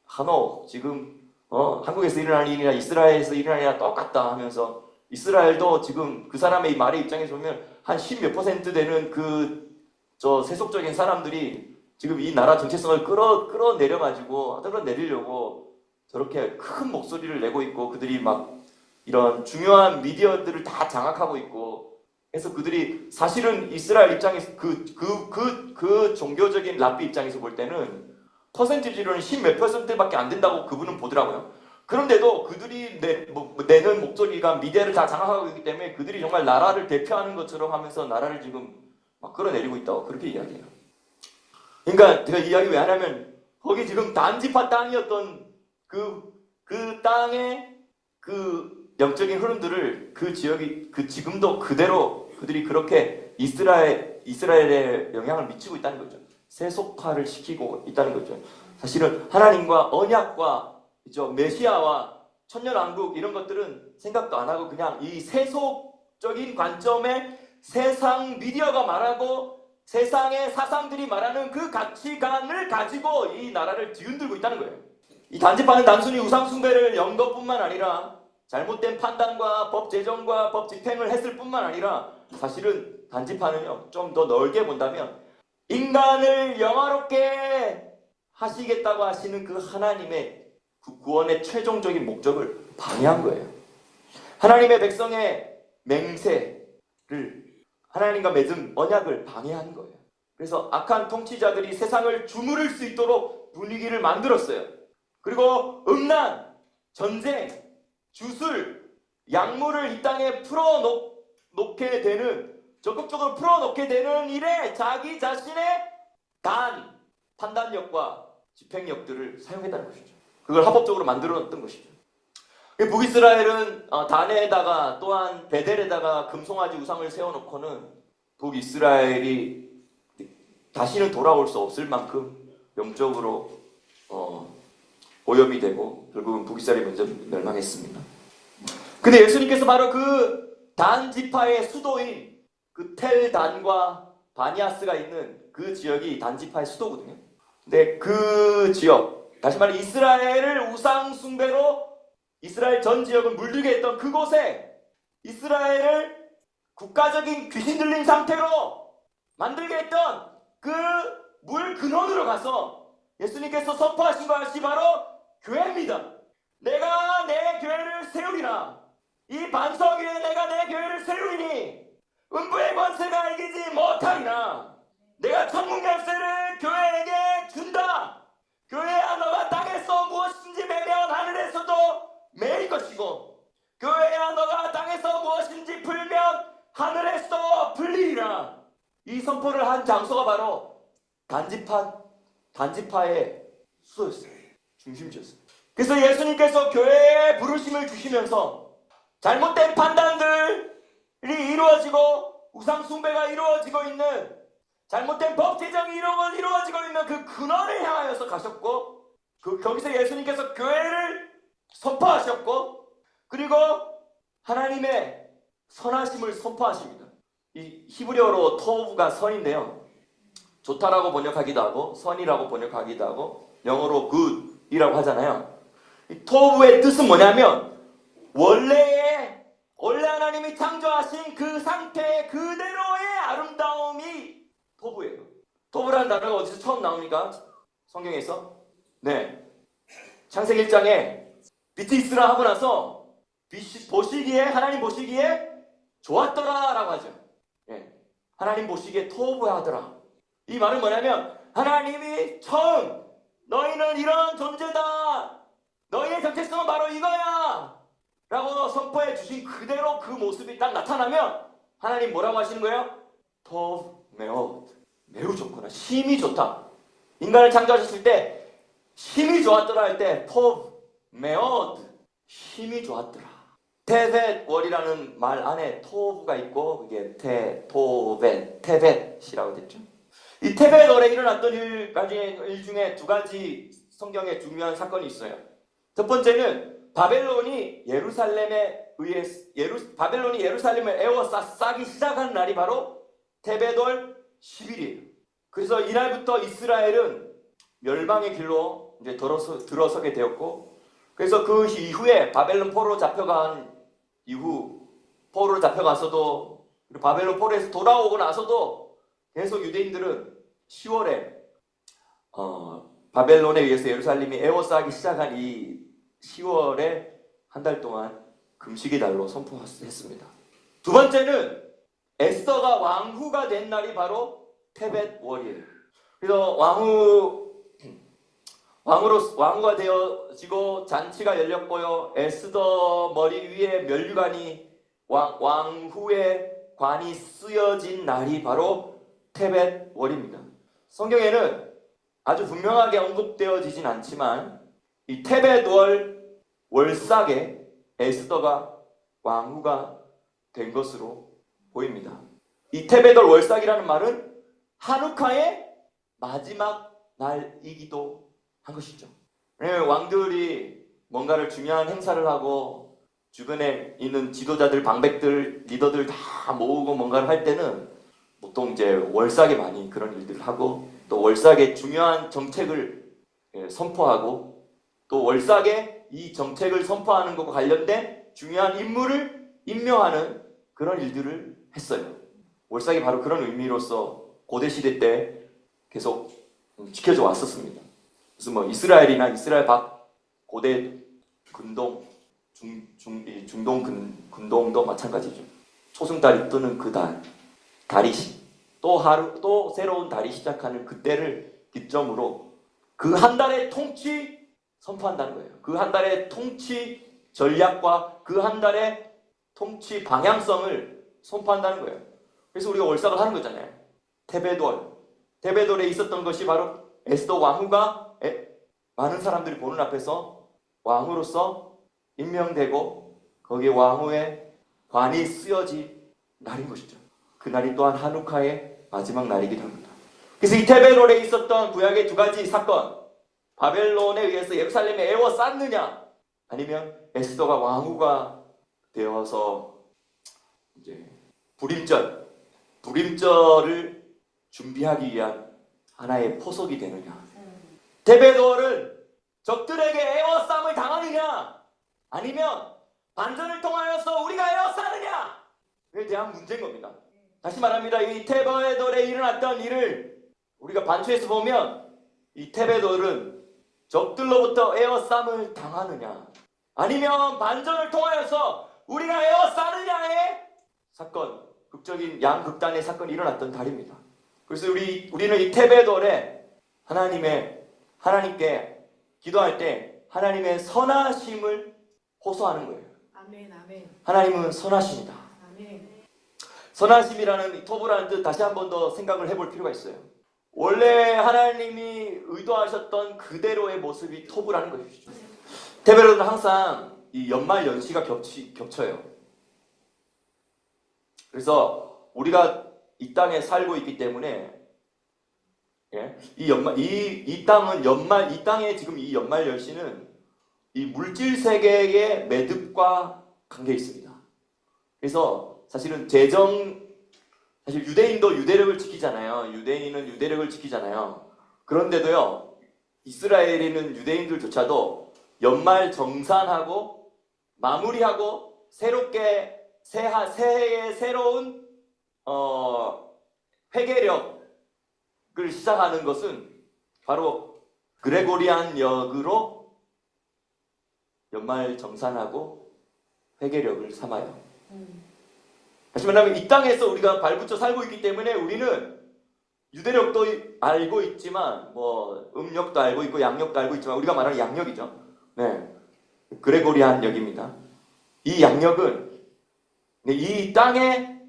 한호 지금 한국에서 일어나는 일이나 이스라엘에서 일어나는 일이나 똑같다 하면서 이스라엘도 지금 그 사람의 말의 입장에서 보면 한 10몇 % 되는 세속적인 사람들이 지금 이 나라 정체성을 끌어내리려고 저렇게 큰 목소리를 내고 있고 그들이 이런 중요한 미디어들을 다 장악하고 있고 해서 그들이 사실은 이스라엘 입장에서 그 종교적인 랍비 입장에서 볼 때는 퍼센티지로는 10몇 %밖에 안 된다고 그분은 보더라고요. 그런데도 그들이 내는 목소리가 미디어를 다 장악하고 있기 때문에 그들이 정말 나라를 대표하는 것처럼 하면서 나라를 지금 끌어내리고 있다고 그렇게 이야기해요. 그러니까 제가 이야기 왜 하냐면 거기 지금 단지파 땅이었던 그 땅의 영적인 흐름들을 지금도 그대로 그들이 그렇게 이스라엘에 영향을 미치고 있다는 거죠. 세속화를 시키고 있다는 거죠. 사실은 하나님과 언약과 메시아와 천년왕국 이런 것들은 생각도 안 하고 그냥 이 세속적인 관점에 세상 미디어가 말하고 세상의 사상들이 말하는 그 가치관을 가지고 이 나라를 뒤흔들고 있다는 거예요. 이 단지파는 단순히 우상 숭배를 연 것뿐만 아니라 잘못된 판단과 법 제정과 법 집행을 했을 뿐만 아니라 사실은 단지파는요 좀 더 넓게 본다면 인간을 영화롭게 하시겠다고 하시는 그 하나님의 그 구원의 최종적인 목적을 방해한 거예요. 하나님의 백성의 맹세를, 하나님과 맺은 언약을 방해한 거예요. 그래서 악한 통치자들이 세상을 주무를 수 있도록 분위기를 만들었어요. 그리고 음란, 전쟁, 주술, 약물을 이 땅에 풀어놓게 되는, 적극적으로 풀어놓게 되는 일에 자기 자신의 판단력과 집행력들을 사용했다는 것이죠. 그걸 합법적으로 만들어놨던 것이죠. 북이스라엘은 단에다가 또한 베델에다가 금송아지 우상을 세워놓고는 북이스라엘이 다시는 돌아올 수 없을 만큼 영적으로 오염이 되고 결국은 북이스라엘이 먼저 멸망했습니다. 근데 예수님께서 바로 그 단 지파의 수도인 그 텔단과 바니아스가 있는 그 지역이 단 지파의 수도거든요. 근데 그 지역, 다시 말해 이스라엘을 우상 숭배로 이스라엘 전 지역을 물들게 했던 그곳에 이스라엘을 국가적인 귀신 들린 상태로 만들게 했던 그 물 근원으로 가서 예수님께서 선포하신 것이 바로 교회입니다. 내가 내 교회를 세우리라. 이 반석 위에 내가 내 교회를 세우리니 음부의 권세가 이기지 못하리라. 내가 천국 열쇠를 교회에게 준다. 교회야, 너가 땅에서 무엇인지 매면 하늘에서도 매일 것이고, 교회야, 너가 땅에서 무엇인지 풀면 하늘에서 풀리리라. 이 선포를 한 장소가 바로 단지파의 수도였어요. 중심지였어요. 그래서 예수님께서 교회에 부르심을 주시면서 잘못된 판단들이 이루어지고 우상 숭배가 이루어지고 있는, 잘못된 법 제정이 이루어지고 있는 그 근원을 향하여서 가셨고, 거기서 예수님께서 교회를 선포하셨고, 그리고 하나님의 선하심을 선포하십니다. 이 히브리어로 토브가 선인데요, 좋다라고 번역하기도 하고 선이라고 번역하기도 하고 영어로 good이라고 하잖아요. 이 토브의 뜻은 뭐냐면 원래 하나님이 창조하신 그 상태 그대로의 아름다움이 토브예요. 토브라는 단어가 어디서 처음 나옵니까? 성경에서? 네, 창세기 1장에 빛이 있으라 하고 나서 하나님 보시기에 좋았더라 라고 하죠. 네, 하나님 보시기에 토브하더라. 이 말은 뭐냐면 하나님이 처음 너희는 이런 존재다, 너희의 정체성은 바로 이거야 라고 선포해 주신 그대로 그 모습이 딱 나타나면 하나님 뭐라고 하시는 거예요? 토브 메옷, 매우 좋구나, 힘이 좋다. 인간을 창조하셨을 때 힘이 좋았더라 할 때 토브 메옷, 힘이 좋았더라. 테벳월이라는 말 안에 토브가 있고 그게 테벳이라고 됐죠. 이 테벳월에 일어났던 일 중에 두 가지 성경에 중요한 사건이 있어요. 첫 번째는 바벨론이 예루살렘을 에워싸기 시작한 날이 바로 테벳월 10일이에요. 그래서 이날부터 이스라엘은 멸망의 길로 이제 들어서게 되었고, 그래서 그 이후에 바벨론 포로로 잡혀간 이후, 포로로 잡혀가서도, 바벨론 포로에서 돌아오고 나서도 계속 유대인들은 10월에 바벨론에 의해서 예루살렘이 에워싸기 시작한 이 10월에 한 달 동안 금식의 달로 선포했습니다. 두 번째는 에스더가 왕후가 된 날이 바로 테벳월이에요. 그래서 왕후가 되어지고 잔치가 열렸고요. 에스더 머리 위에 면류관이 왕후의 관이 쓰여진 날이 바로 테벳월입니다. 성경에는 아주 분명하게 언급되어지진 않지만 이 테벳월 월삭에 에스더가 왕후가 된 것으로 보입니다. 이 테벳월 월삭이라는 말은 하누카의 마지막 날이기도 한 것이죠. 왕들이 뭔가를 중요한 행사를 하고 주변에 있는 지도자들, 방백들, 리더들 다 모으고 뭔가를 할 때는 보통 이제 월삭에 많이 그런 일들을 하고, 또 월삭에 중요한 정책을 선포하고, 또 월삭에 이 정책을 선포하는 것과 관련된 중요한 인물을 임명하는 그런 일들을 했어요. 월삭이 바로 그런 의미로서 고대 시대 때 계속 지켜져 왔었습니다. 그래서 뭐 이스라엘이나 이스라엘 밖 고대 근동, 이 중동 근동도 마찬가지죠. 초승달이 뜨는 그 달이 또 새로운 달이 시작하는 그때를 기점으로 그 한 달의 통치 선포한다는 거예요. 그 한 달의 통치 전략과 그 한 달의 통치 방향성을 선포한다는 거예요. 그래서 우리가 월삭을 하는 거잖아요. 테베돌에 있었던 것이 바로 에스더 왕후가 많은 사람들이 보는 앞에서 왕으로서 임명되고 거기에 왕후의 관이 쓰여진 날인 것이죠. 그날이 또한 하누카의 마지막 날이기도 합니다. 그래서 이 테베돌에 있었던 구약의 두 가지 사건, 바벨론에 의해서 예루살렘에 에워쌌느냐, 아니면 에스더가 왕후가 되어서 이제 불임절을 준비하기 위한 하나의 포석이 되느냐. 테베돌은 적들에게 에워싸움을 당하느냐, 아니면 반전을 통하여서 우리가 에워싸느냐에 대한 문제인 겁니다. 다시 말합니다. 이 테베돌에 일어났던 일을 우리가 반추에서 보면 이 테베돌은 적들로부터 에워싸움을 당하느냐, 아니면 반전을 통하여서 우리가 에워싸느냐의 사건, 극적인 양극단의 사건이 일어났던 달입니다. 그래서 우리는 이 테베돌에 하나님께 기도할 때 하나님의 선하심을 호소하는 거예요. 아멘, 아멘. 하나님은 선하십니다. 아멘. 선하심이라는 토부라는 뜻 다시 한 번 더 생각을 해볼 필요가 있어요. 원래 하나님이 의도하셨던 그대로의 모습이 토부라는 것이죠. 테베돌은 항상 이 연말 연시가 겹쳐요. 그래서 우리가 이 땅에 살고 있기 때문에 이 땅의 지금 이 연말 연시는 이 물질 세계의 매듭과 관계 있습니다. 그래서 사실은 사실 유대인도 유대력을 지키잖아요. 유대인은 유대력을 지키잖아요. 그런데도요, 이스라엘에는 유대인들조차도 연말 정산하고 마무리하고 새롭게 새해의 새로운 회개력을 시작하는 것은 바로 그레고리안 역으로 연말 정산하고 회개력을 삼아요. 다시 말하면 이 땅에서 우리가 발붙여 살고 있기 때문에 우리는 유대력도 알고 있지만 음력도 알고 있고 양력도 알고 있지만 우리가 말하는 양력이죠. 네, 그레고리안 역입니다. 이 양력은 이 땅의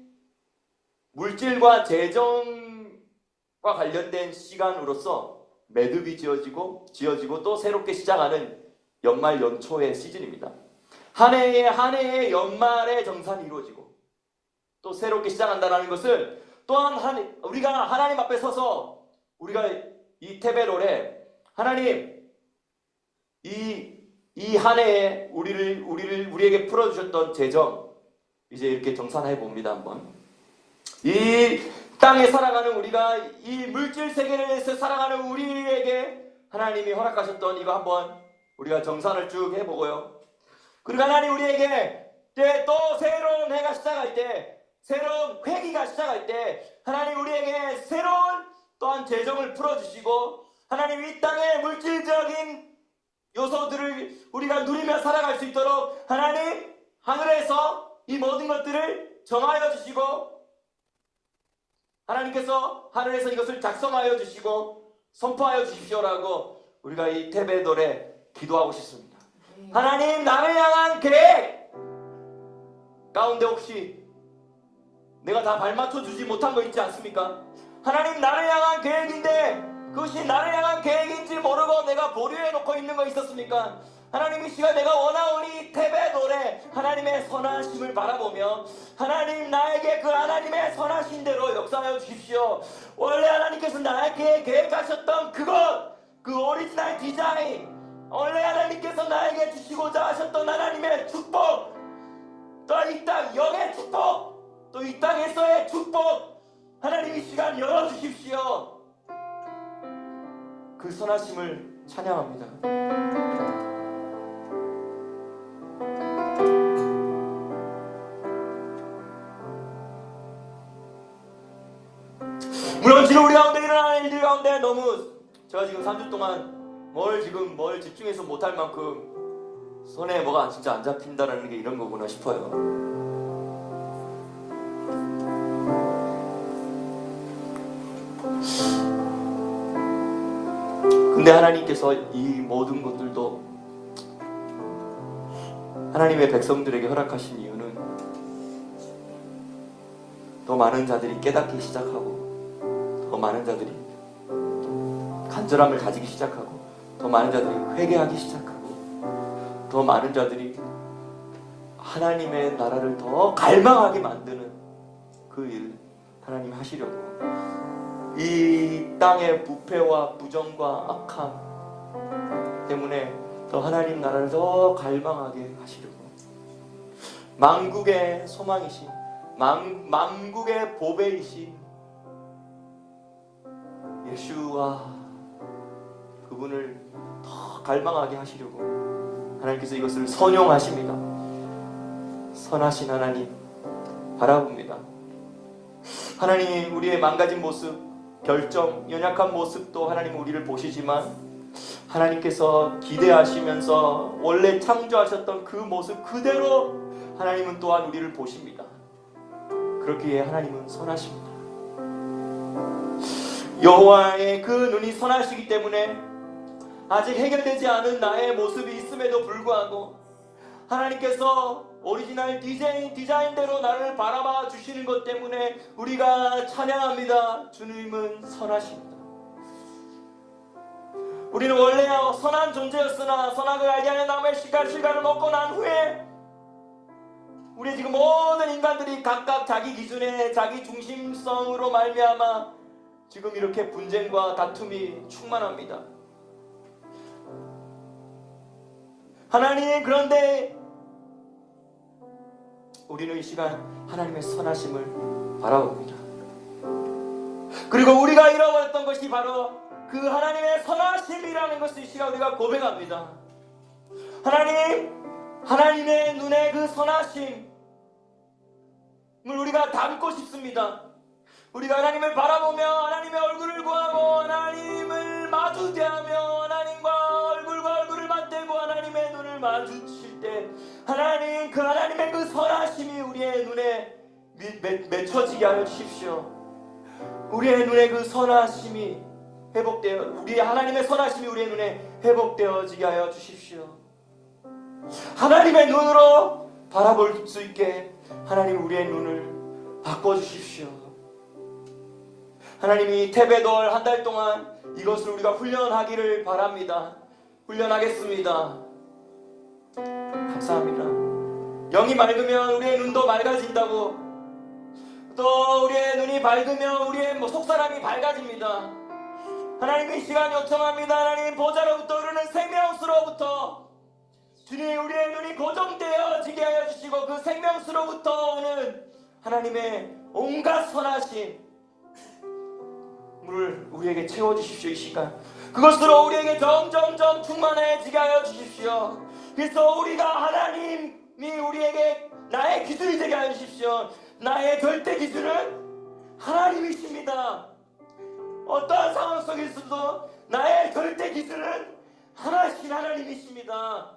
물질과 재정과 관련된 시간으로서 매듭이 지어지고 또 새롭게 시작하는 연말 연초의 시즌입니다. 한 해의 연말의 정산이 이루어지고 또 새롭게 시작한다는 것은 또한 우리가 하나님 앞에 서서 우리가 이 테베돌에 하나님 이 한 해에 우리에게 풀어주셨던 재정 이제 이렇게 정산해 봅니다. 한번 이 땅에 살아가는 우리가 이 물질 세계에서 살아가는 우리에게 하나님이 허락하셨던 이거 한번 우리가 정산을 쭉 해보고요. 그리고 하나님 우리에게 또 새로운 해가 시작할 때, 새로운 회기가 시작할 때 하나님 우리에게 새로운 또한 재정을 풀어주시고 하나님 이 땅의 물질적인 요소들을 우리가 누리며 살아갈 수 있도록 하나님 하늘에서 이 모든 것들을 정하여 주시고 하나님께서 하늘에서 이것을 작성하여 주시고 선포하여 주십시오라고 우리가 이 테베돌에 기도하고 싶습니다. 하나님 나를 향한 계획 가운데 혹시 내가 다 발맞춰 주지 못한 거 있지 않습니까? 하나님 나를 향한 계획인데 그것이 나를 향한 계획인지 모르고 내가 보류해 놓고 있는 거 있었습니까? 하나님 이 시간 내가 원하오니 테베돌에 하나님의 선하심을 바라보며 하나님 나에게 그 하나님의 선하신 대로 역사하여 주십시오. 원래 하나님께서 나에게 계획하셨던 그것, 그 오리지널 디자인, 원래 하나님께서 나에게 주시고자 하셨던 하나님의 축복, 또 이 땅 영의 축복, 또 이 땅에서의 축복 하나님 이 시간 열어주십시오. 그 선하심을 찬양합니다. 물론 지금 우리 가운데 일어나는 일들 가운데 너무 제가 지금 3주 동안 뭘 집중해서 못할 만큼 손에 뭐가 진짜 안 잡힌다라는 게 이런 거구나 싶어요. 근데 하나님께서 이 모든 것들도 하나님의 백성들에게 허락하신 이유는 더 많은 자들이 깨닫기 시작하고, 더 많은 자들이 간절함을 가지기 시작하고, 더 많은 자들이 회개하기 시작하고, 더 많은 자들이 하나님의 나라를 더 갈망하게 만드는 그 일을 하나님이 하시려고, 이 땅의 부패와 부정과 악함 때문에 더 하나님 나라를 더 갈망하게 하시려고, 만국의 소망이신, 만국의 보배이신 예수와 그분을 더 갈망하게 하시려고 하나님께서 이것을 선용하십니다. 선하신 하나님 바라봅니다. 하나님, 우리의 망가진 모습, 결정, 연약한 모습도 하나님 우리를 보시지만 하나님께서 기대하시면서 원래 창조하셨던 그 모습 그대로 하나님은 또한 우리를 보십니다. 그렇기에 하나님은 선하십니다. 여호와의 그 눈이 선하시기 때문에 아직 해결되지 않은 나의 모습이 있음에도 불구하고 하나님께서 오리지널 디자인대로 나를 바라봐 주시는 것 때문에 우리가 찬양합니다. 주님은 선하십니다. 우리는 원래 선한 존재였으나 선악을 알게 하는 나무의 실과를 먹고 난 후에 우리 지금 모든 인간들이 각각 자기 기준에 자기 중심성으로 말미암아 지금 이렇게 분쟁과 다툼이 충만합니다. 하나님, 그런데 우리는 이 시간 하나님의 선하심을 바라봅니다. 그리고 우리가 잃어버렸던 것이 바로 그 하나님의 선하심이라는 것을 이 시간 우리가 고백합니다. 하나님, 하나님의 눈에 그 선하심을 우리가 담고 싶습니다. 우리가 하나님을 바라보며 하나님의 얼굴을 구하고 하나님을 마주 대하며 하나님과 얼굴과 얼굴을 맞대고 하나님의 눈을 마주칠 때 하나님, 그 하나님의 그 선하심이 우리의 눈에 맺혀지게 하여 주십시오. 우리의 눈에 그 선하심이 회복되어, 우리 하나님의 선하심이 우리의 눈에 회복되어지게 하여 주십시오. 하나님의 눈으로 바라볼 수 있게 하나님 우리의 눈을 바꿔주십시오. 하나님이 태베돌 한 달 동안 이것을 우리가 훈련하기를 바랍니다. 훈련하겠습니다. 감사합니다. 영이 맑으면 우리의 눈도 맑아진다고, 또 우리의 눈이 밝으면 우리의 속사람이 밝아집니다. 하나님, 이 시간 요청합니다. 하나님, 보좌로부터 흐르는 생명수로부터 주님, 우리의 눈이 고정되어지게 하여 주시고 그 생명수로부터 오는 하나님의 온갖 선하심 물을 우리에게 채워주십시오. 이 시간 그것으로 우리에게 점점점 충만해지게 하여 주십시오. 그래서 우리가 하나님이 우리에게 나의 기준이 되게 하여 주십시오. 나의 절대 기준은 하나님이십니다. 어떠한 상황 속에서도 나의 절대 기준은 하나신 하나님이십니다.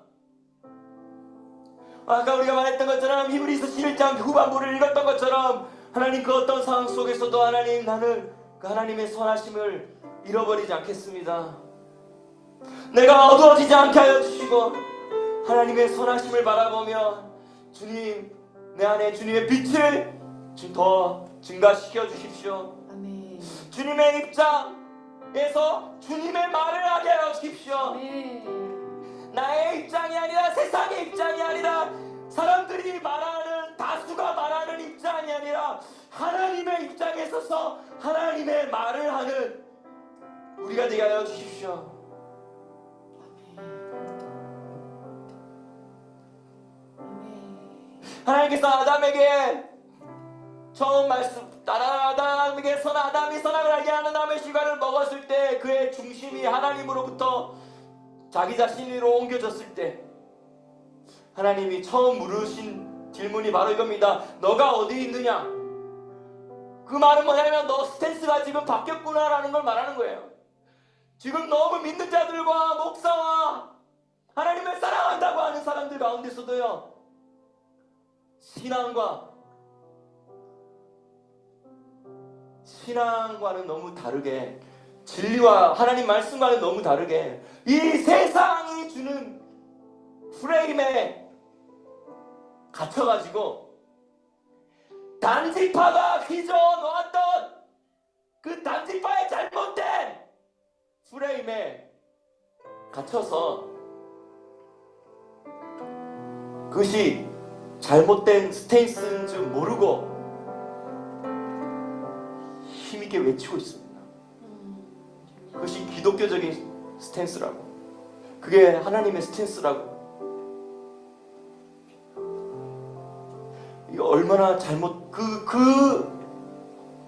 아까 우리가 말했던 것처럼 히브리서 11장 후반부를 읽었던 것처럼 하나님, 그 어떤 상황 속에서도 하나님, 나는 그 하나님의 선하심을 잃어버리지 않겠습니다. 내가 어두워지지 않게 하여 주시고 하나님의 선하심을 바라보며 주님, 내 안에 주님의 빛을 더 증가시켜 주십시오. 아멘. 주님의 입장에서 주님의 말을 하게 하여 주십시오. 아멘. 나의 입장이 아니라, 세상의 입장이 아니라, 사람들이 말하는, 다수가 말하는 입장이 아니라 하나님의 입장에 서서 하나님의 말을 하는 우리가 되게 하여 주십시오. 하나님께서 아담에게 처음 아담에게 아담이 선악을 알게 하는 나무의 실과를 먹었을 때 그의 중심이 하나님으로부터 자기 자신으로 옮겨졌을 때 하나님이 처음 물으신 질문이 바로 이겁니다. 너가 어디 있느냐? 그 말은 뭐냐면 너 스탠스가 지금 바뀌었구나라는 걸 말하는 거예요. 지금 너무 믿는 자들과 목사와 하나님을 사랑한다고 하는 사람들 가운데서도요, 신앙과는 너무 다르게, 진리와 하나님 말씀과는 너무 다르게 이 세상이 주는 프레임에 갇혀가지고 단지파가 휘저 놓았던 그 단지파의 잘못된 프레임에 갇혀서 그것이 잘못된 스탠스인 줄 모르고 힘있게 외치고 있습니다. 그것이 기독교적인 스탠스라고, 그게 하나님의 스탠스라고. 이거 얼마나 잘못,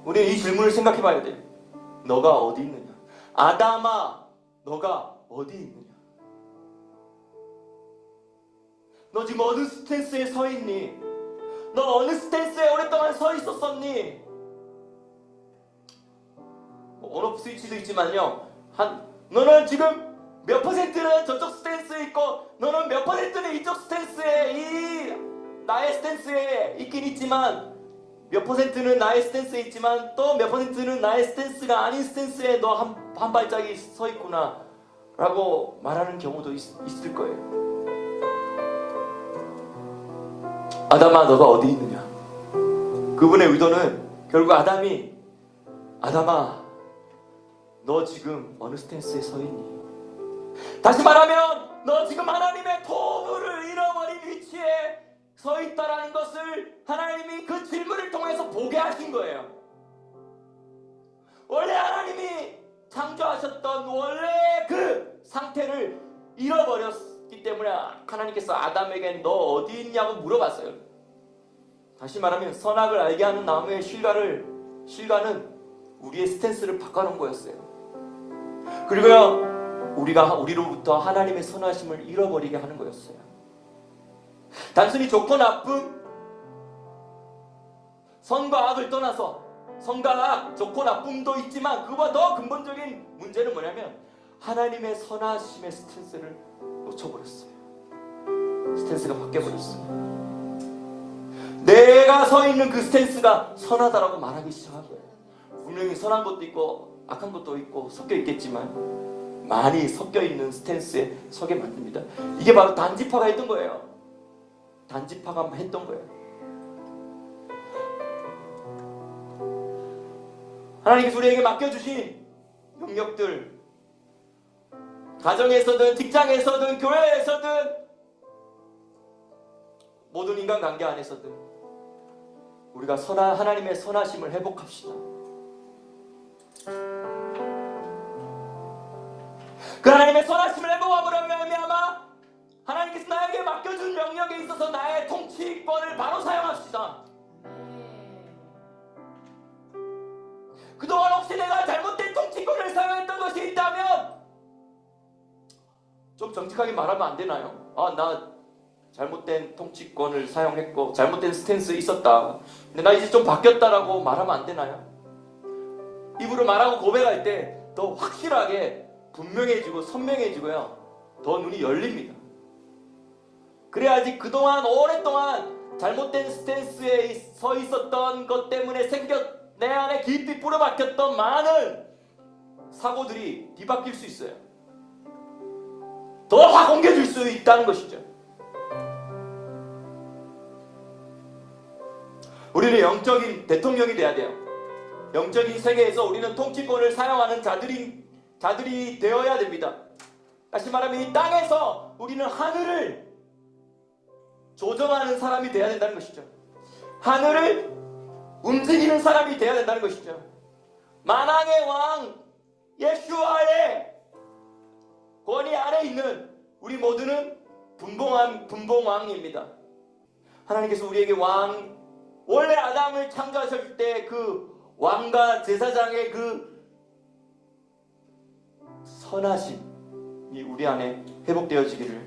우리 이 질문을 생각해 봐야 돼요. 너가 어디 있느냐? 아담아, 너가 어디 있느냐? 너 지금 어느 스탠스에 서 있니? 너 어느 스탠스에 오랫동안 서 있었었니? 온오프 스위치도 있지만요, 너는 지금 몇 퍼센트는 저쪽 스탠스에 있고 너는 몇 퍼센트는 이쪽 스탠스에, 이 나의 스탠스에 있긴 있지만, 몇 퍼센트는 나의 스탠스에 있지만 또 몇 퍼센트는 나의 스탠스가 아닌 스탠스에 너 한 발짝이 서 있구나 라고 말하는 경우도 있을 거예요. 아담아, 너가 어디 있느냐? 그분의 의도는 결국 아담아, 너 지금 어느 스탠스에 서 있니? 다시 말하면 너 지금 하나님의 도구를 잃어버린 위치에 서 있다라는 것을 하나님이 그 질문을 통해서 보게 하신 거예요. 원래 하나님이 창조하셨던 원래 그 상태를 잃어버렸기 때문에 하나님께서 아담에게 너 어디 있냐고 물어봤어요. 다시 말하면 선악을 알게 하는 나무의 실과는 우리의 스탠스를 바꿔놓은 거였어요. 그리고요, 우리로부터 하나님의 선하심을 잃어버리게 하는 거였어요. 단순히 좋고 나쁨, 선과 악을 떠나서, 선과 악, 좋고 나쁨도 있지만 그보다 더 근본적인 문제는 뭐냐면 하나님의 선하심의 스탠스를 놓쳐버렸어요. 스탠스가 바뀌어버렸어요. 내가 서 있는 그 스탠스가 선하다라고 말하기 시작한 거예요. 분명히 선한 것도 있고 악한 것도 있고 섞여 있겠지만 많이 섞여 있는 스탠스에 서게 만듭니다. 이게 바로 단지파가 했던 거예요. 단지파가 했던 거예요. 하나님께서 우리에게 맡겨주신 영역들, 가정에서든 직장에서든 교회에서든 모든 인간관계 안에서든 우리가 하나님의 선하심을 회복합시다. 그 하나님의 선하심을 회복함으로 말미암아 하나님께서 나에게 맡겨준 영역에 있어서 나의 통치권을 바로 사용합시다. 그동안 혹시 내가 잘못된 통치권을 사용했던 것이 있다면 좀 정직하게 말하면 안 되나요? 나 잘못된 통치권을 사용했고 잘못된 스탠스에 있었다. 근데 나 이제 좀 바뀌었다라고 말하면 안 되나요? 입으로 말하고 고백할 때 더 확실하게 분명해지고 선명해지고요, 더 눈이 열립니다. 그래야지 그동안 오랫동안 잘못된 스탠스에 서 있었던 것 때문에 내 안에 깊이 뿌려박혔던 많은 사고들이 뒤바뀔 수 있어요. 더 확 옮겨질 수 있다는 것이죠. 우리는 영적인 대통령이 돼야 돼요. 영적인 세계에서 우리는 통치권을 사용하는 자들이 되어야 됩니다. 다시 말하면 이 땅에서 우리는 하늘을 조정하는 사람이 되어야 된다는 것이죠. 하늘을 움직이는 사람이 되어야 된다는 것이죠. 만왕의 왕 예수와의 권위 아래 있는 우리 모두는 분봉왕입니다. 하나님께서 우리에게 원래 아담을 창조하실 때 그 왕과 제사장의 그 선하심이 우리 안에 회복되어지기를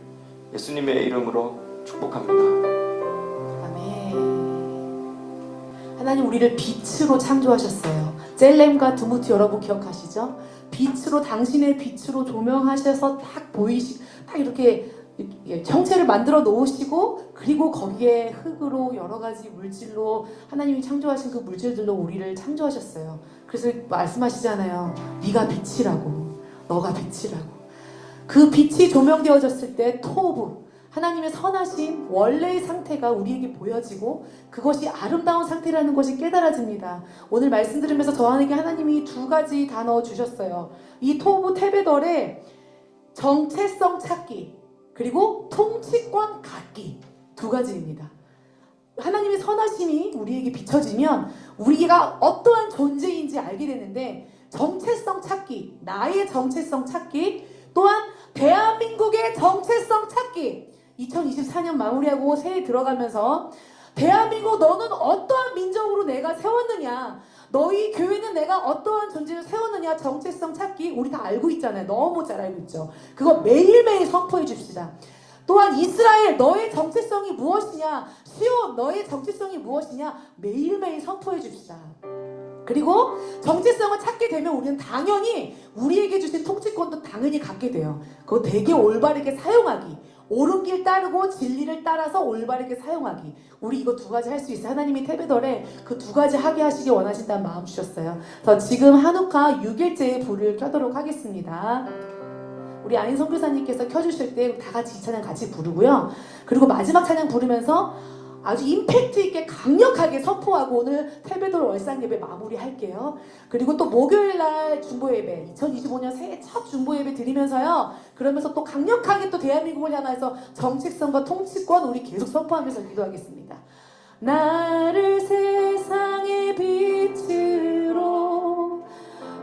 예수님의 이름으로 축복합니다. 아멘. 하나님 우리를 빛으로 창조하셨어요. 셀렘과 두무트 여러분 기억하시죠? 빛으로, 당신의 빛으로 조명하셔서 딱 이렇게 형체를 만들어 놓으시고 그리고 거기에 흙으로 여러 가지 물질로 하나님이 창조하신 그 물질들로 우리를 창조하셨어요. 그래서 말씀하시잖아요. 네가 빛이라고. 너가 빛이라고. 그 빛이 조명되어졌을 때 토부 하나님의 선하신 원래의 상태가 우리에게 보여지고 그것이 아름다운 상태라는 것이 깨달아집니다. 오늘 말씀 들으면서 저에게 하나님이 두 가지 단어 주셨어요. 이 토부 테베덜에 정체성 찾기 그리고 통치권 갖기 두 가지입니다. 하나님의 선하심이 우리에게 비춰지면 우리가 어떠한 존재인지 알게 되는데 정체성 찾기, 나의 정체성 찾기, 또한 대한민국의 정체성 찾기. 2024년 마무리하고 새해 들어가면서 대한민국 너는 어떠한 민족으로 내가 세웠느냐, 너희 교회는 내가 어떠한 존재를 세웠느냐, 정체성 찾기 우리 다 알고 있잖아요. 너무 잘 알고 있죠. 그거 매일매일 선포해 줍시다. 또한 이스라엘 너의 정체성이 무엇이냐, 시온 너의 정체성이 무엇이냐 매일매일 선포해 줍시다. 그리고 정체성을 찾게 되면 우리는 당연히 우리에게 주신 통치권도 당연히 갖게 돼요. 그거 되게 올바르게 사용하기, 옳은 길 따르고 진리를 따라서 올바르게 사용하기. 우리 이거 두 가지 할 수 있어요. 하나님이 테베덜에 그 두 가지 하게 하시기 원하신다는 마음 주셨어요. 저 지금 한우카 6일째의 불을 켜도록 하겠습니다. 우리 아인 선교사님께서 켜주실 때 다 같이 이 찬양 같이 부르고요. 그리고 마지막 찬양 부르면서 아주 임팩트 있게 강력하게 선포하고 오늘 테베돌 월상 예배 마무리할게요. 그리고 또 목요일날 중보 예배, 2025년 새해 첫 중보 예배 드리면서요. 그러면서 또 강력하게 또 대한민국을 향해서 정체성과 통치권 우리 계속 선포하면서 기도하겠습니다. 나를 세상의 빛으로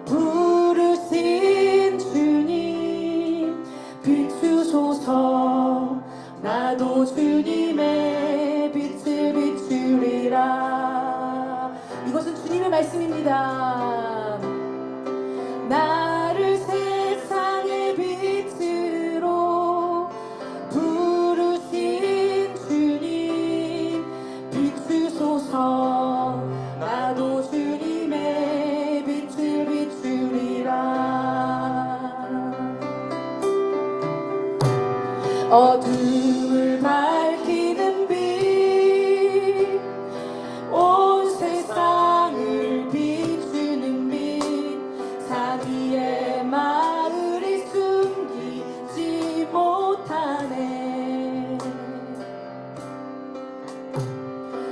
부르신 주님 비추소서. 나도 주님의 빛을 비추리라. 이것은 주님의 말씀입니다. 나를 세상의 빛으로 부르신 주님 비추소서. 나도 주님의 빛을 비추리라. 어둠을 밝히는 빛, 온 세상을 비추는 빛, 산 위에 마을이 숨기지 못하네.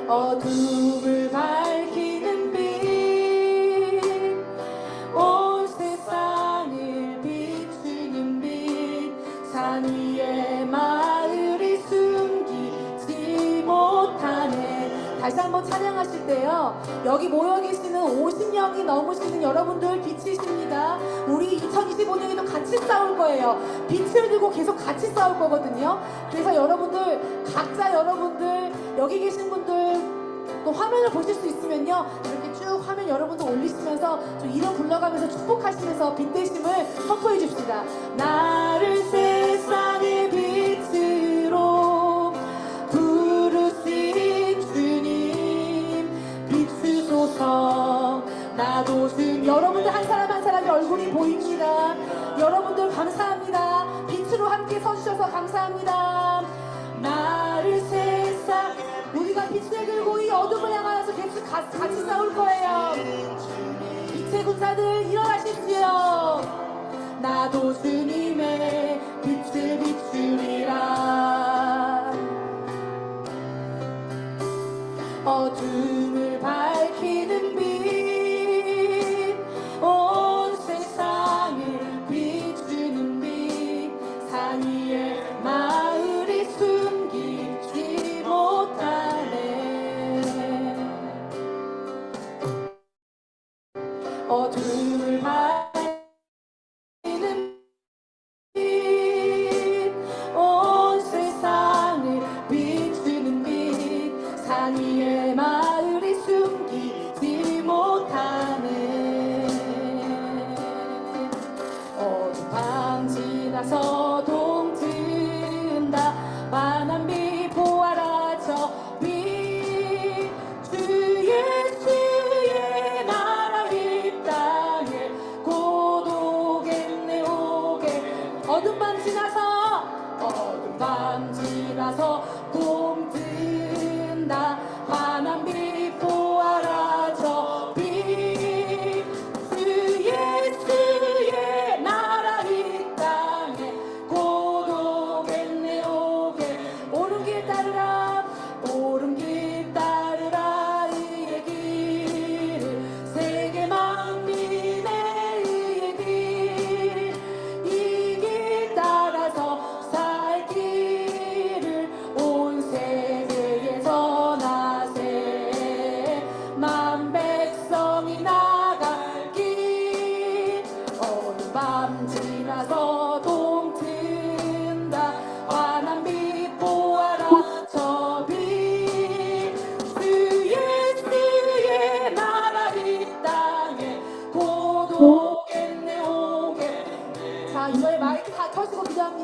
어둠을 밝히는 빛, 온 세상을 비추는 빛, 산 위에 마을이 숨기지 못하네. 다시 한번 찬양하실 때요, 여기 모여 계시는 50명이 넘으시는 여러분들 빛이십니다. 우리 2025년에도 같이 싸울 거예요. 빛을 들고 계속 같이 싸울 거거든요. 그래서 여러분들 각자 여러분들 여기 계신 분들 또 화면을 보실 수 있으면요, 이렇게 쭉 화면 여러분들 올리시면서 좀 이름 불러가면서 축복하시면서 빛되심을 선포해 줍시다. 나를 세상의 빛으로 부르신 주님 비추소서. 나도 지금 여러분들 한 사람 한 사람의 얼굴이 보입니다. 여러분들 감사합니다. 빛으로 함께 서주셔서 감사합니다. 나를 세상, 우리가 빛을 들고 이 어둠을 향하여서 계속 같이 싸울 거예요. 빛의 군사들 일어나십시오. 나도 주님의 빛을 비추리라. 어둠을 밝히는 빛, 온 세상을 비추는 빛, 산 위에 마을이 숨기지 못하네. 어둠을 밝히는 빛, 온 세상을 비추는 빛, 산 위에 마을이 숨기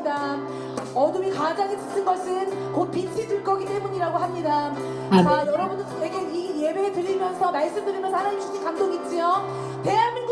합니다. 어둠이 가장에 짙은 것은 곧 빛이 들 거기 때문이라고 합니다. 자, 여러분들에게 이 예배 드리면서 말씀 드리면서 하나님 주신 감동 있지요? 대한민국